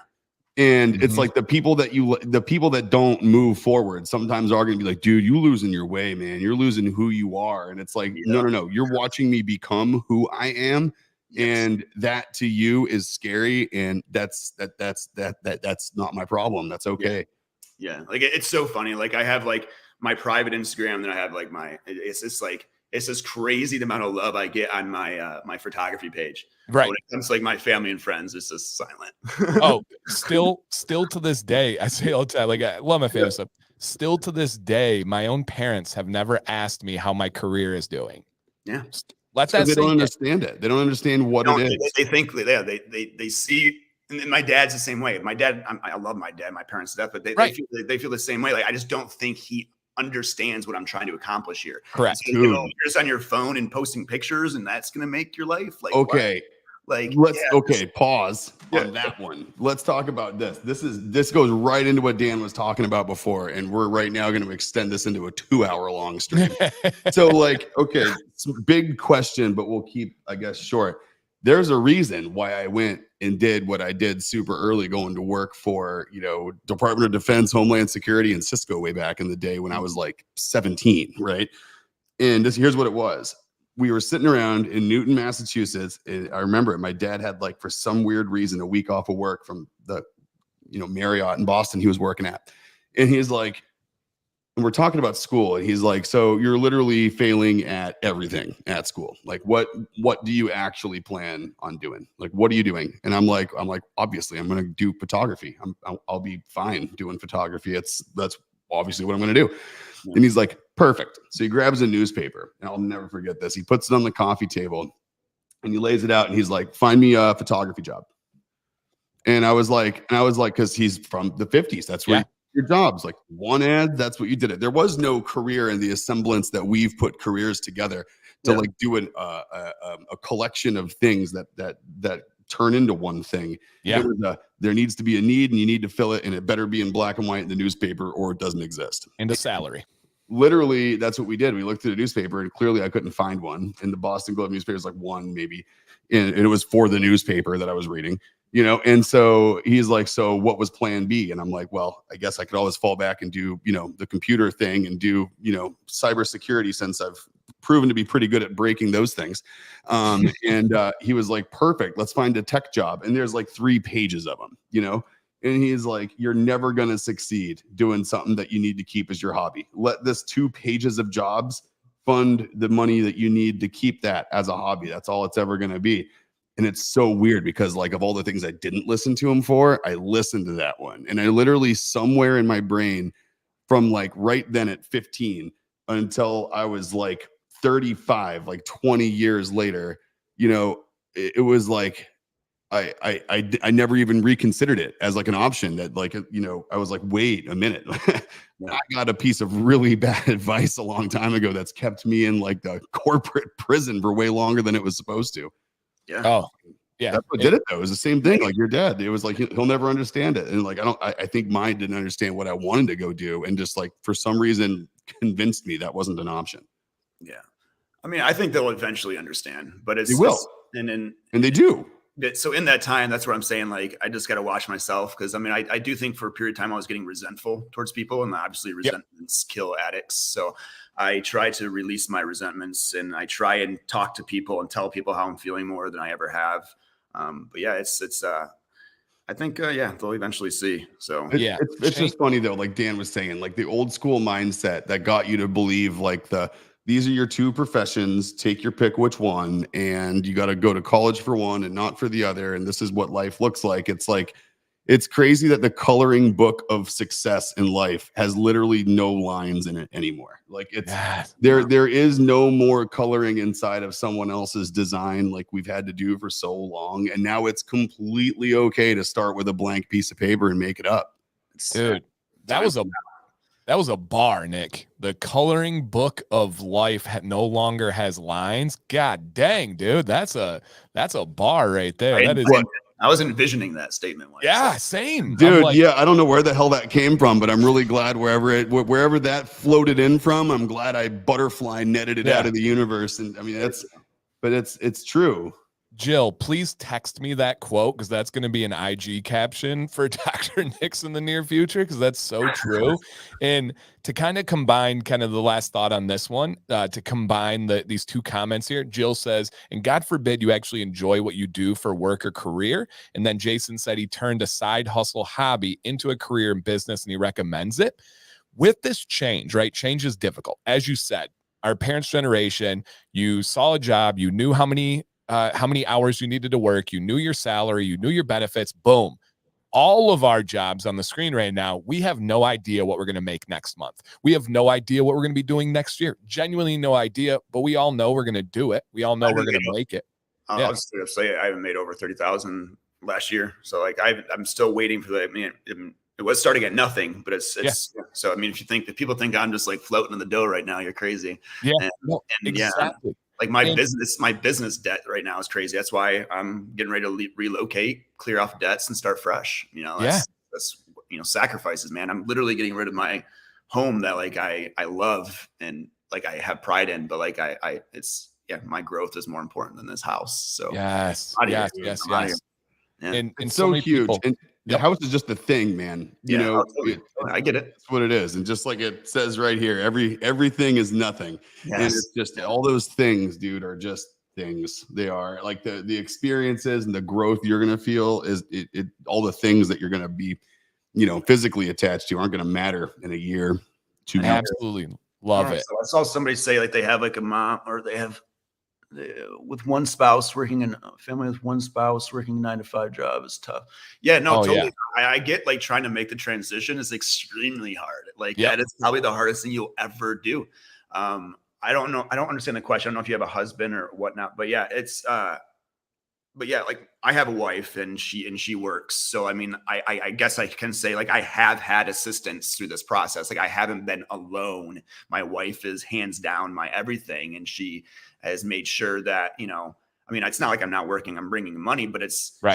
And it's like the people that don't move forward sometimes are going to be like, dude, you losing your way, man. You're losing who you are. And it's like, no. You're watching me become who I am. Yes. And that to you is scary. And that's not my problem. That's okay. Yeah. Like it's so funny. Like I have like my private Instagram, then I have like it's this crazy amount of love I get on my my photography page. Right. When it comes to like my family and friends, it's just silent. Oh, still to this day, I say all the time, like I love my family stuff. Still to this day, my own parents have never asked me how my career is doing. Yeah. Let that they don't understand it. They don't understand what it is. They think they see. And my dad's the same way. My dad, I love my dad, my parents to death, but they feel the same way. Like I just don't think he understands what I'm trying to accomplish here. Correct. So, you're just on your phone and posting pictures, and that's gonna make your life like okay. What? Like pause on that one. Let's talk about this. This goes right into what Dan was talking about before, and we're right now going to extend this into a 2-hour-long stream. So, like, okay, it's a big question, but we'll keep, I guess, short. There's a reason why I went and did what I did super early, going to work for, Department of Defense, Homeland Security, and Cisco way back in the day when I was like 17, right? And here's what it was. We were sitting around in Newton, Massachusetts. And I remember it. My dad had like, for some weird reason, a week off of work from the, Marriott in Boston he was working at. And he's like, and we're talking about school, and he's like, so you're literally failing at everything at school. Like, what do you actually plan on doing? Like, what are you doing? And I'm like, obviously I'm going to do photography. I'll be fine doing photography. That's obviously what I'm going to do. Yeah. And he's like, perfect. So he grabs a newspaper, and I'll never forget this. He puts it on the coffee table and he lays it out, and he's like, find me a photography job. And I was like, because he's from the 50s. That's where your jobs, like one ad, that's what you did it. There was no career in the semblance that we've put careers together to like do a collection of things that turn into one thing. Yeah. There needs to be a need, and you need to fill it, and it better be in black and white in the newspaper, or it doesn't exist. And a salary. Literally, that's what we did. We looked through the newspaper, and clearly I couldn't find one. And the Boston Globe newspaper is like one maybe, and it was for the newspaper that I was reading. And so he's like, so what was plan B? And I'm like, well, I guess I could always fall back and do, the computer thing and do, cybersecurity, since I've proven to be pretty good at breaking those things. And he was like, perfect, let's find a tech job. And there's like 3 pages of them, you know? And he's like, you're never going to succeed doing something that you need to keep as your hobby. Let this 2 pages of jobs fund the money that you need to keep that as a hobby. That's all it's ever going to be. And it's so weird because like of all the things I didn't listen to him for, I listened to that one. And I literally somewhere in my brain from like right then at 15 until I was like 35, like 20 years later, you know, it was like, I never even reconsidered it as like an option that like, you know, I was like, wait a minute. I got a piece of really bad advice a long time ago that's kept me in like the corporate prison for way longer than it was supposed to. Yeah. Oh, yeah. That's what did it though. It was the same thing. Like your dad, it was like, he'll never understand it. And like, I think mine didn't understand what I wanted to go do. And just like, for some reason convinced me that wasn't an option. Yeah. I mean, I think they'll eventually understand, but they will. And they do. So in that time, that's where I'm saying, like, I just got to watch myself. Cause I mean, I do think for a period of time, I was getting resentful towards people, and obviously resentments kill addicts. So I try to release my resentments, and I try and talk to people and tell people how I'm feeling more than I ever have. But yeah, I think, they'll eventually see. So it's just funny though. Like Dan was saying, like the old school mindset that got you to believe like these are your 2 professions, take your pick which one, and you got to go to college for one and not for the other. And this is what life looks like. It's like, it's crazy that the coloring book of success in life has literally no lines in it anymore. Like there is no more coloring inside of someone else's design like we've had to do for so long. And now it's completely okay to start with a blank piece of paper and make it up. Dude, that was a bar, Nick. The coloring book of life no longer has lines. God dang, dude. That's a bar right there. I was envisioning that statement. Same. Dude, I don't know where the hell that came from, but I'm really glad wherever that floated in from, I'm glad I butterfly netted it out of the universe. And I mean, it's true. Jill, please text me that quote, because that's going to be an IG caption for Dr. Nix in the near future, because that's so true. And to kind of combine kind of the last thought on this one, to combine these 2 comments here, Jill says, and God forbid you actually enjoy what you do for work or career. And then Jason said he turned a side hustle hobby into a career in business, and he recommends it. With this change, right? Change is difficult. As you said, our parents' generation, you saw a job, you knew how many hours you needed to work, you knew your salary, you knew your benefits, boom. All of our jobs on the screen right now, we have no idea what we're going to make next month. We have no idea what we're going to be doing next year. Genuinely no idea, but we all know we're going to do it. We all know we're going to make it. I'll just say I haven't made over 30,000 last year. So like I'm still waiting for that. I mean, it was starting at nothing, but it's so I mean, if people think I'm just like floating in the dough right now, you're crazy. Exactly. Like my business debt right now is crazy. That's why I'm getting ready to relocate, clear off debts, and start fresh. You know, that's sacrifices, man. I'm literally getting rid of my home that like I love and like I have pride in, but like my growth is more important than this house. So yes. Yeah. And it's so huge. People, and the house is just a thing, man. You know, I get it. That's what it is. And just like it says right here, everything is nothing. Yes. And it's just all those things, dude, are just things. They are like the experiences and the growth you're going to feel is all the things that you're going to be, you know, physically attached to aren't going to matter in a year, 2 years. Absolutely. Love it. So I saw somebody say like they have like a mom, or they have with one spouse working in a family with one spouse working a 9-to-5 job is tough. Yeah, no, totally. Yeah. I get like trying to make the transition is extremely hard. Like that is probably the hardest thing you'll ever do. I don't know. I don't understand the question. I don't know if you have a husband or whatnot, but yeah, like I have a wife and she works. So, I mean, I guess I can say like I have had assistance through this process. Like I haven't been alone. My wife is hands down my everything. And she has made sure that, you know, I mean, it's not like I'm not working, I'm bringing money, but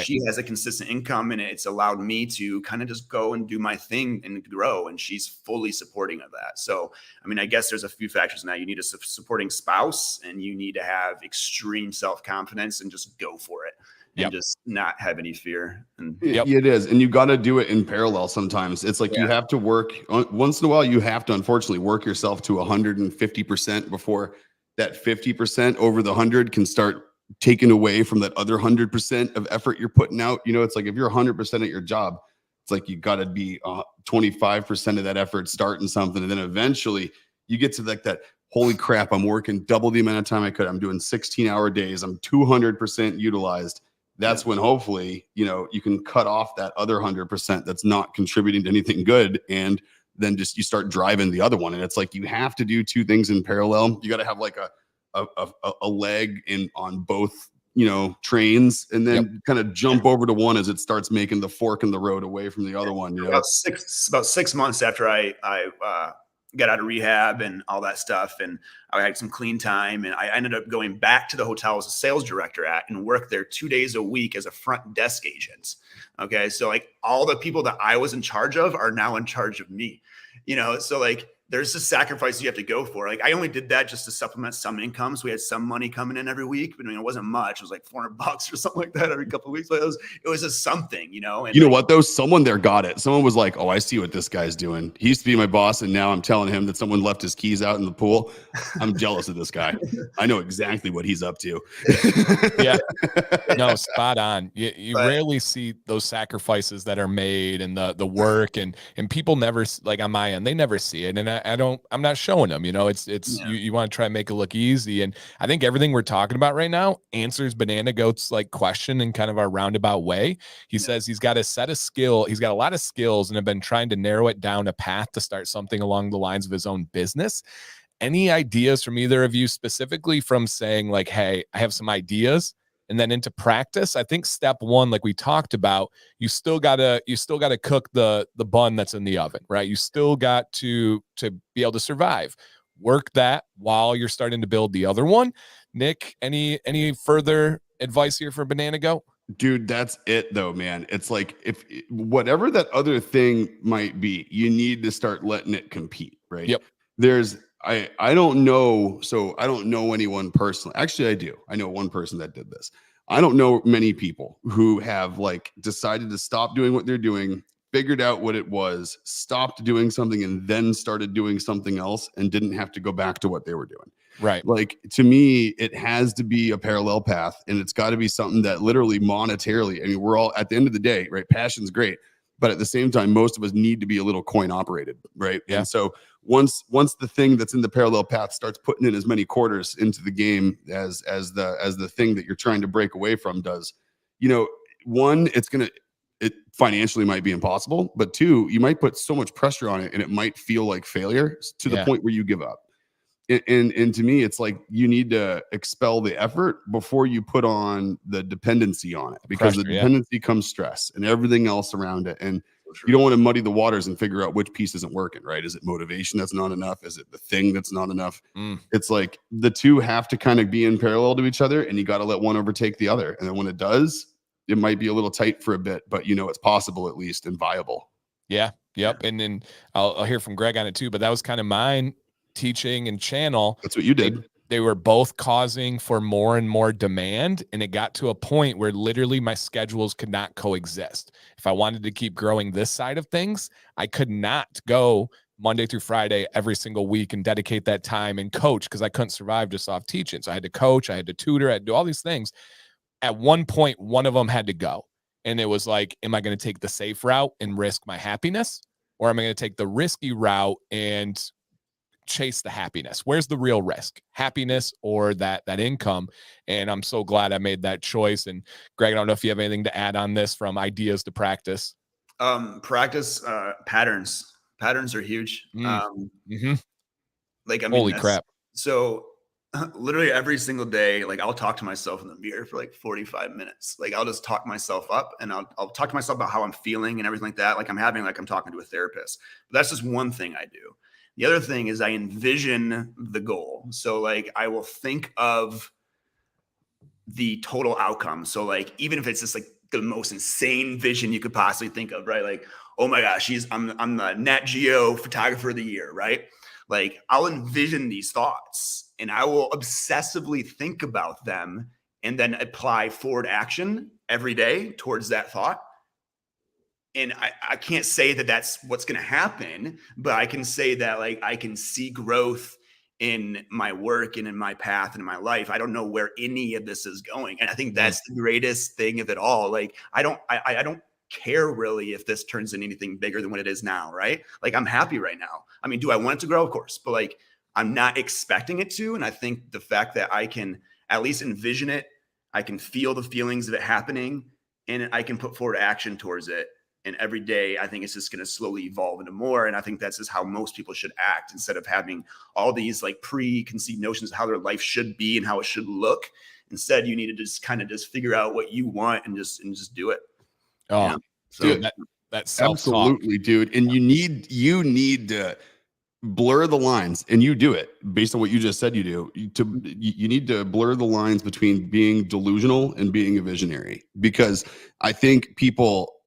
she has a consistent income, and it's allowed me to kind of just go and do my thing and grow. And she's fully supporting of that. So, I mean, I guess there's a few factors now. You need a supporting spouse, and you need to have extreme self-confidence and just go for it. And just not have any fear. And it is. And you got to do it in parallel sometimes. It's like you have to work once in a while. You have to, unfortunately, work yourself to 150% before that 50% over the 100 can start taken away from that other 100% of effort you're putting out. You know, it's like if you're 100% at your job, it's like you got to be 25% of that effort starting something, and then eventually you get to like that. Holy crap! I'm working double the amount of time I could. I'm doing 16-hour days. I'm 200% utilized. That's when hopefully, you know, you can cut off that other 100% that's not contributing to anything good, and then just you start driving the other one. And it's like you have to do two things in parallel. You got to have like a leg in on both, you know, trains, and then kind of jump over to one as it starts making the fork in the road away from the other one. You know, about 6 months after I got out of rehab and all that stuff, and I had some clean time, and I ended up going back to the hotel as a sales director and worked there 2 days a week as a front desk agent. Okay. So like all the people that I was in charge of are now in charge of me, you know? So like, there's a sacrifice you have to go for. Like I only did that just to supplement some income. So we had some money coming in every week, but I mean, it wasn't much. It was like $400 or something like that every couple of weeks. Like it was just something, you know? And you know what though? Someone there got it. Someone was like, oh, I see what this guy's doing. He used to be my boss, and now I'm telling him that someone left his keys out in the pool. I'm jealous of this guy. I know exactly what he's up to. Yeah. No, spot on. You rarely see those sacrifices that are made, and the work, and people never, like on my end, they never see it. And I'm not showing them, you know, it's you want to try and make it look easy. And I think everything we're talking about right now answers Banana Goat's like question in kind of our roundabout way. He says he's got a set of skill. He's got a lot of skills and have been trying to narrow it down a path to start something along the lines of his own business. Any ideas from either of you, specifically from saying like, hey, I have some ideas, and then into practice? I think step one, like we talked about, you still gotta cook the bun that's in the oven, right? You still got to be able to survive. Work that while you're starting to build the other one. Nick, any further advice here for Banana Goat? Dude, that's it though, man. It's like if whatever that other thing might be, you need to start letting it compete, right? Yep. I don't know. So I don't know anyone personally. Actually, I do. I know one person that did this. I don't know many people who have like decided to stop doing what they're doing, figured out what it was, stopped doing something, and then started doing something else and didn't have to go back to what they were doing. Right. Like to me, it has to be a parallel path, and it's got to be something that literally monetarily, I mean, we're all at the end of the day, right? Passion's great, but at the same time, most of us need to be a little coin operated, right? Yeah. And so once the thing that's in the parallel path starts putting in as many quarters into the game as the thing that you're trying to break away from does, you know, one, it financially might be impossible, but two, you might put so much pressure on it and it might feel like failure to the point where you give up. And to me, it's like you need to expel the effort before you put on the dependency on it, because the dependency comes stress and everything else around it. And you don't want to muddy the waters and figure out which piece isn't working, right? Is it motivation that's not enough? Is it the thing that's not enough? It's like the two have to kind of be in parallel to each other, and you got to let one overtake the other. And then when it does, it might be a little tight for a bit, but you know, it's possible at least and viable. Yeah. Yep. And then I'll hear from Greg on it too, but that was kind of mine. Teaching and channel, that's what you did. They were both causing for more and more demand, and it got to a point where literally my schedules could not coexist. If I wanted to keep growing this side of things, I could not go Monday through Friday every single week and dedicate that time and coach, because I couldn't survive just off teaching. So I had to coach, I had to tutor, I had to do all these things. At one point, one of them had to go, and it was like, am I going to take the safe route and risk my happiness, or am I going to take the risky route and chase the happiness? Where's the real risk? Happiness or that income? And I'm so glad I made that choice. And Greg, I don't know if you have anything to add on this, from ideas to practice. Practice patterns. Patterns are huge. Like, I mean, holy crap. So literally every single day, like I'll talk to myself in the mirror for like 45 minutes. Like I'll just talk myself up, and I'll talk to myself about how I'm feeling and everything like that. Like I'm talking to a therapist. But that's just one thing I do. The other thing is I envision the goal. So like I will think of the total outcome. So like, even if it's just like the most insane vision you could possibly think of, right? Like, oh my gosh, I'm the Nat Geo photographer of the year, right? Like I'll envision these thoughts and I will obsessively think about them and then apply forward action every day towards that thought. And I can't say that that's what's going to happen, but I can say that like I can see growth in my work and in my path and in my life. I don't know where any of this is going. And I think that's the greatest thing of it all. Like, I don't care really if this turns into anything bigger than what it is now, right? Like, I'm happy right now. I mean, do I want it to grow? Of course, but like, I'm not expecting it to. And I think the fact that I can at least envision it, I can feel the feelings of it happening, and I can put forward action towards it. And every day, I think it's just going to slowly evolve into more. And I think that's just how most people should act, instead of having all these like preconceived notions of how their life should be and how it should look. Instead, you need to just kind of just figure out what you want and just do it. Oh, yeah. So, dude, that's absolutely, dude. And you need to blur the lines, and you do it based on what you just said. You do. You need to blur the lines between being delusional and being a visionary, because I think people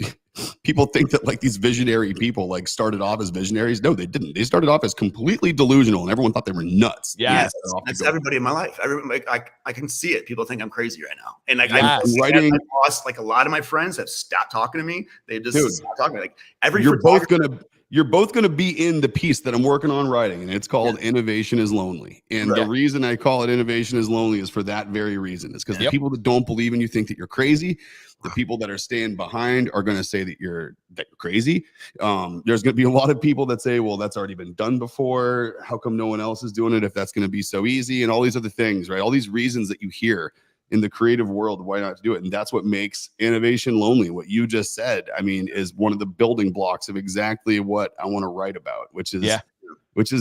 think that like these visionary people like started off as visionaries. No, they didn't. They started off as completely delusional, and everyone thought they were nuts. Yes, that's everybody in my life. Everyone, like, I can see it. People think I'm crazy right now, and like Yes. I've lost like a lot of my friends have stopped talking to me. They just stopped talking to me. Like you're both gonna be in the piece that I'm working on writing, and it's called Innovation is Lonely. And the reason I call it Innovation is Lonely is for that very reason. It's because the people that don't believe in you think that you're crazy. The people that are staying behind are going to say that you're crazy. There's going to be a lot of people that say, well, that's already been done before. How come no one else is doing it if that's going to be so easy? And all these other things, right? All these reasons that you hear in the creative world, why not do it? And that's what makes innovation lonely. What you just said, I mean, is one of the building blocks of exactly what I want to write about, which is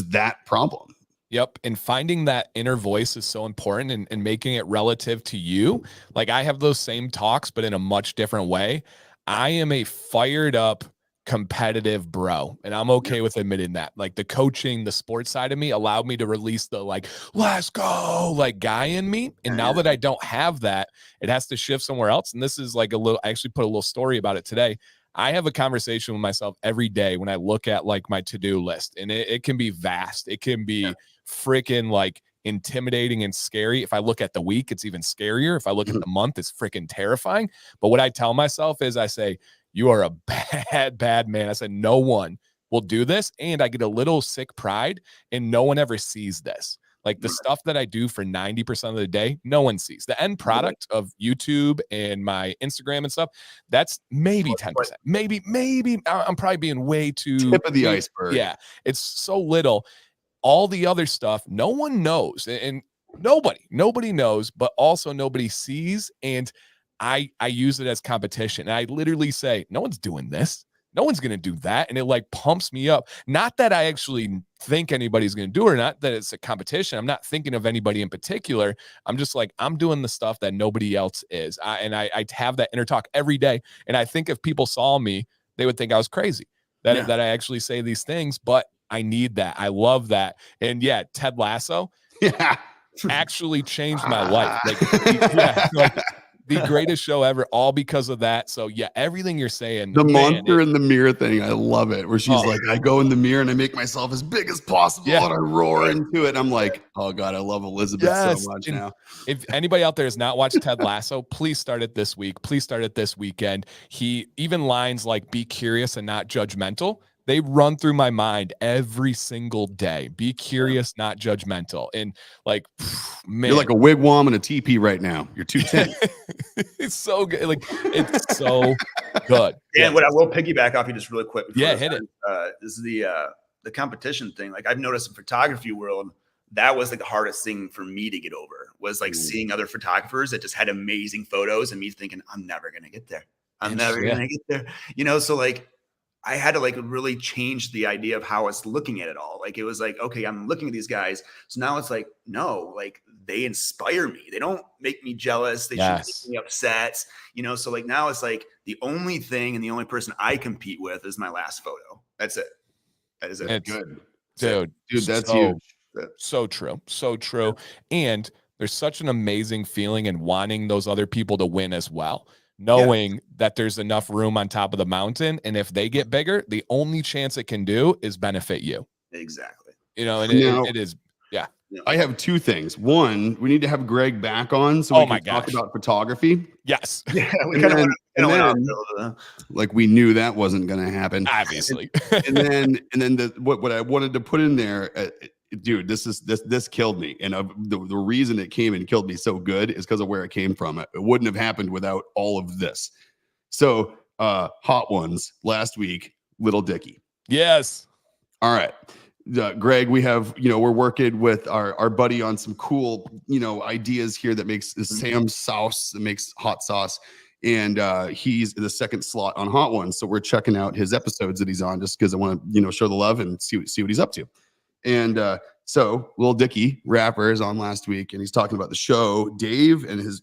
that problem. Yep. And finding that inner voice is so important, and making it relative to you. Like, I have those same talks, but in a much different way. I am a fired up, competitive bro, and I'm okay with admitting that. Like, the coaching, the sports side of me allowed me to release the like, let's go, like, guy in me. And now that I don't have that, it has to shift somewhere else. And this is like I actually put a little story about it today. I have a conversation with myself every day when I look at like my to-do list, and it can be vast. It can be freaking like intimidating and scary. If I look at the week, it's even scarier. If I look at the month, it's freaking terrifying. But what I tell myself is, I say, you are a bad man. I said, no one will do this. And I get a little sick pride, and no one ever sees this. Like, the stuff that I do for 90% of the day, no one sees. The end product of YouTube and my Instagram and stuff, that's maybe 10%. Maybe I'm probably being way too tip of the iceberg. Yeah, it's so little. All the other stuff, no one knows, and nobody knows, but also nobody sees. And I use it as competition. And I literally say, no one's doing this. No one's going to do that. And it like pumps me up. Not that I actually think anybody's going to do it, or not that it's a competition. I'm not thinking of anybody in particular. I'm just like, I'm doing the stuff that nobody else is. I have that inner talk every day. And I think if people saw me, they would think I was crazy, that I actually say these things, but I need that. I love that. And yeah, Ted Lasso actually changed my life. Like, the greatest show ever, all because of that. So yeah, everything you're saying. The monster in the mirror thing, I love it. Where she's like, I go in the mirror and I make myself as big as possible and I roar into it. I'm like, oh God, I love Elizabeth so much now. If anybody out there has not watched Ted Lasso, please start it this week. Please start it this weekend. He even lines like, be curious and not judgmental. They run through my mind every single day. Be curious, not judgmental. And like, man, you're like a wigwam and a teepee right now. You're 210. It's so good. Like, it's so good. And what I will piggyback off you just really quick. Yeah, hit it. Is the competition thing. Like, I've noticed in photography world, that was like the hardest thing for me to get over, was like seeing other photographers that just had amazing photos and me thinking, I'm never going to get there. I'm never going to get there. You know, so like, I had to like really change the idea of how I was looking at it all. Like, it was like, okay, I'm looking at these guys. So now it's like, no, like, they inspire me. They don't make me jealous. They shouldn't make me upset, you know? So like, now it's like the only thing and the only person I compete with is my last photo. That's it. That is it. It's good. Dude, that's huge. So true. So true. And there's such an amazing feeling in wanting those other people to win as well. Knowing that there's enough room on top of the mountain, and if they get bigger, the only chance it can do is benefit you. Exactly. You know, and it is. Yeah. I have two things. One, we need to have Greg back on so we can talk about photography. Yes. Yeah. Like, we knew that wasn't going to happen, obviously. and then what I wanted to put in there dude, this killed me. And the reason it came and killed me so good is because of where it came from. It wouldn't have happened without all of this. So hot ones last week, Little Dicky. Yes. All right. Greg, we have, we're working with our buddy on some cool, ideas here that makes Sam's sauce, that makes hot sauce. And he's the second slot on Hot Ones. So we're checking out his episodes that he's on just because I want to, show the love and see what he's up to. And so Lil Dicky, rapper, is on last week, and he's talking about the show, Dave, and his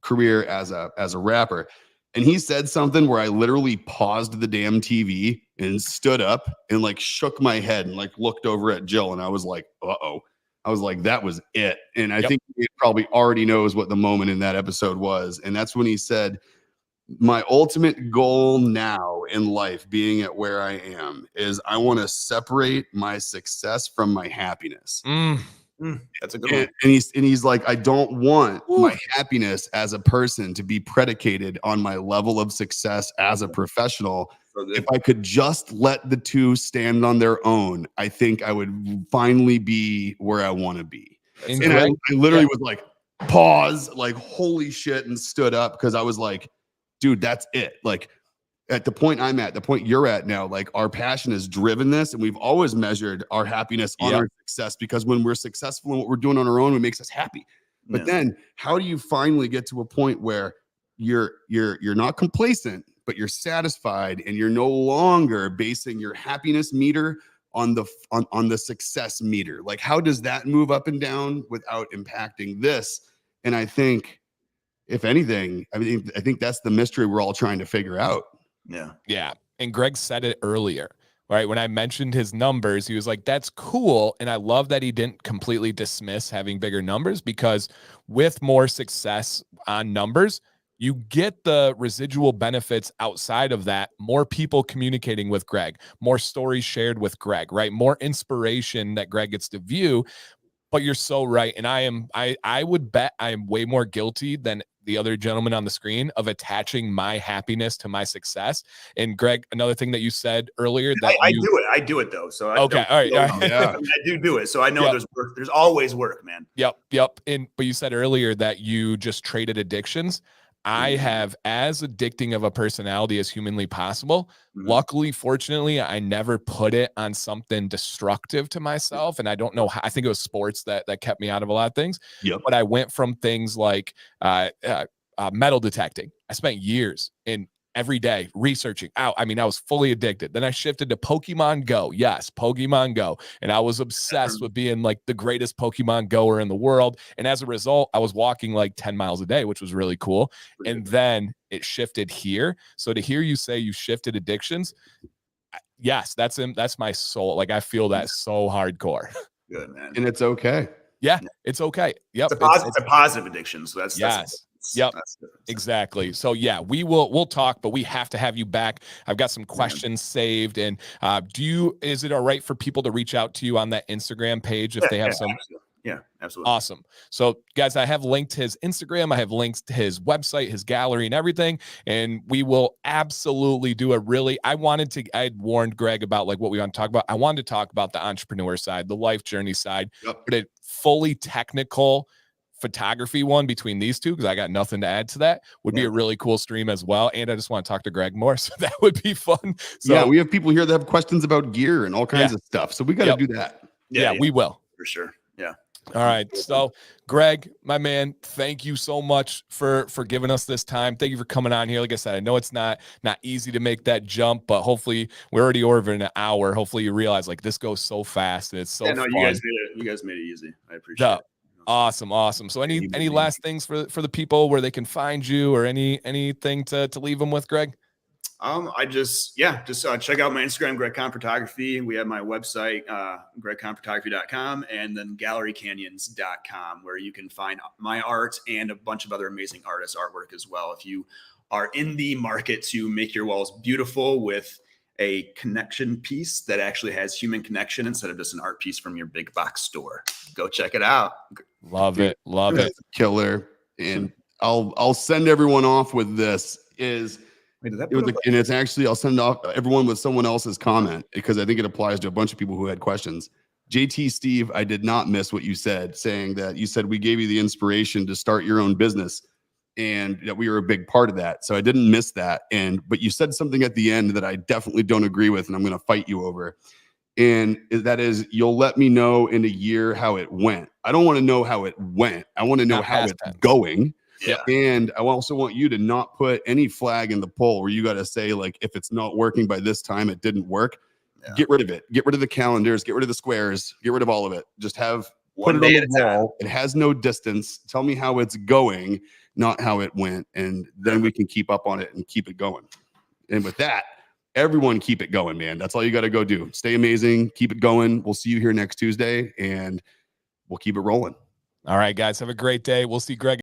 career as a rapper. And he said something where I literally paused the damn TV and stood up and like shook my head and like looked over at Jill, and I was like, uh-oh. I was like, that was it. And I think he probably already knows what the moment in that episode was. And that's when he said, my ultimate goal now in life, being at where I am, is I want to separate my success from my happiness. That's a good one. And he's like, I don't want my happiness as a person to be predicated on my level of success as a professional. If I could just let the two stand on their own, I think I would finally be where I want to be. And I literally was like, pause, like, holy shit, and stood up because I was like, dude, that's it. Like, at the point I'm at, the point you're at now, like, our passion has driven this, and we've always measured our happiness on our success, because when we're successful in what we're doing on our own, it makes us happy. But then how do you finally get to a point where you're not complacent, but you're satisfied, and you're no longer basing your happiness meter on the success meter? Like, how does that move up and down without impacting this? And I think, if anything, I think that's the mystery we're all trying to figure out. Yeah. And Greg said it earlier, right? When I mentioned his numbers, he was like, that's cool. And I love that he didn't completely dismiss having bigger numbers, because with more success on numbers, you get the residual benefits outside of that. More people communicating with Greg, more stories shared with Greg, right? More inspiration that Greg gets to view. But you're so right. And I would bet I am way more guilty than the other gentleman on the screen of attaching my happiness to my success. And Greg, another thing that you said earlier, that I do it though. So okay. All right. Yeah. I mean, I do it. So I know there's work. There's always work, man. Yep. But you said earlier that you just traded addictions. I have as addicting of a personality as humanly possible. Luckily, fortunately, I never put it on something destructive to myself. And I don't know how, I think it was sports that kept me out of a lot of things. But I went from things like metal detecting. I spent years in every day researching out. I mean, I was fully addicted. Then I shifted to Pokemon Go. Yes, Pokemon Go. And I was obsessed with being like the greatest Pokemon goer in the world. And as a result, I was walking like 10 miles a day, which was really cool. And then it shifted here. So to hear you say you shifted addictions, yes, that's my soul. Like, I feel that so hardcore. Good, man. And it's okay. Yeah, it's okay. Yep. It's a positive addiction. So that's yep. Exactly. So yeah, we'll talk, but we have to have you back. I've got some questions saved. And is it all right for people to reach out to you on that Instagram page if they have some? Absolutely. Yeah, absolutely. Awesome. So guys, I have linked his Instagram. I have linked to his website, his gallery, and everything. And we will absolutely do I had warned Greg about like what we want to talk about. I wanted to talk about the entrepreneur side, the life journey side, but a fully technical photography one between these two, because I got nothing to add to that, would be a really cool stream as well. And I just want to talk to Greg more, so that would be fun. So yeah, we have people here that have questions about gear and all kinds of stuff, so we got to do that. Yeah, we will for sure. Yeah. All right. So Greg, my man, thank you so much for giving us this time. Thank you for coming on here. Like I said, I know it's not easy to make that jump, but hopefully we're already over an hour. Hopefully you realize like this goes so fast and it's so fun. You guys made it easy. I appreciate it. Awesome. So any last things for the people where they can find you, or anything to leave them with, Greg? Just check out my Instagram, Greg Conn Photography. We have my website, gregconnphotography.com, and then gallerycanyons.com, where you can find my art and a bunch of other amazing artists' artwork as well. If you are in the market to make your walls beautiful with a connection piece that actually has human connection instead of just an art piece from your big box store, go check it out. Love it. Killer. And I'll send everyone off with this. I'll send off everyone with someone else's comment, because I think it applies to a bunch of people who had questions. JT Steve, I did not miss what you said, saying that you said we gave you the inspiration to start your own business and that we were a big part of that. So I didn't miss that. But you said something at the end that I definitely don't agree with, and I'm going to fight you over. And that is, you'll let me know in a year how it went. I don't want to know how it went. I want to know how it's going. Yeah. And I also want you to not put any flag in the poll where you got to say, like, if it's not working by this time, it didn't work. Yeah. Get rid of it. Get rid of the calendars. Get rid of the squares. Get rid of all of it. Just put it on the wall. It has no distance. Tell me how it's going, not how it went. And then we can keep up on it and keep it going. And with that, everyone keep it going, man. That's all you got to go do. Stay amazing. Keep it going. We'll see you here next Tuesday, and we'll keep it rolling. All right, guys. Have a great day. We'll see Greg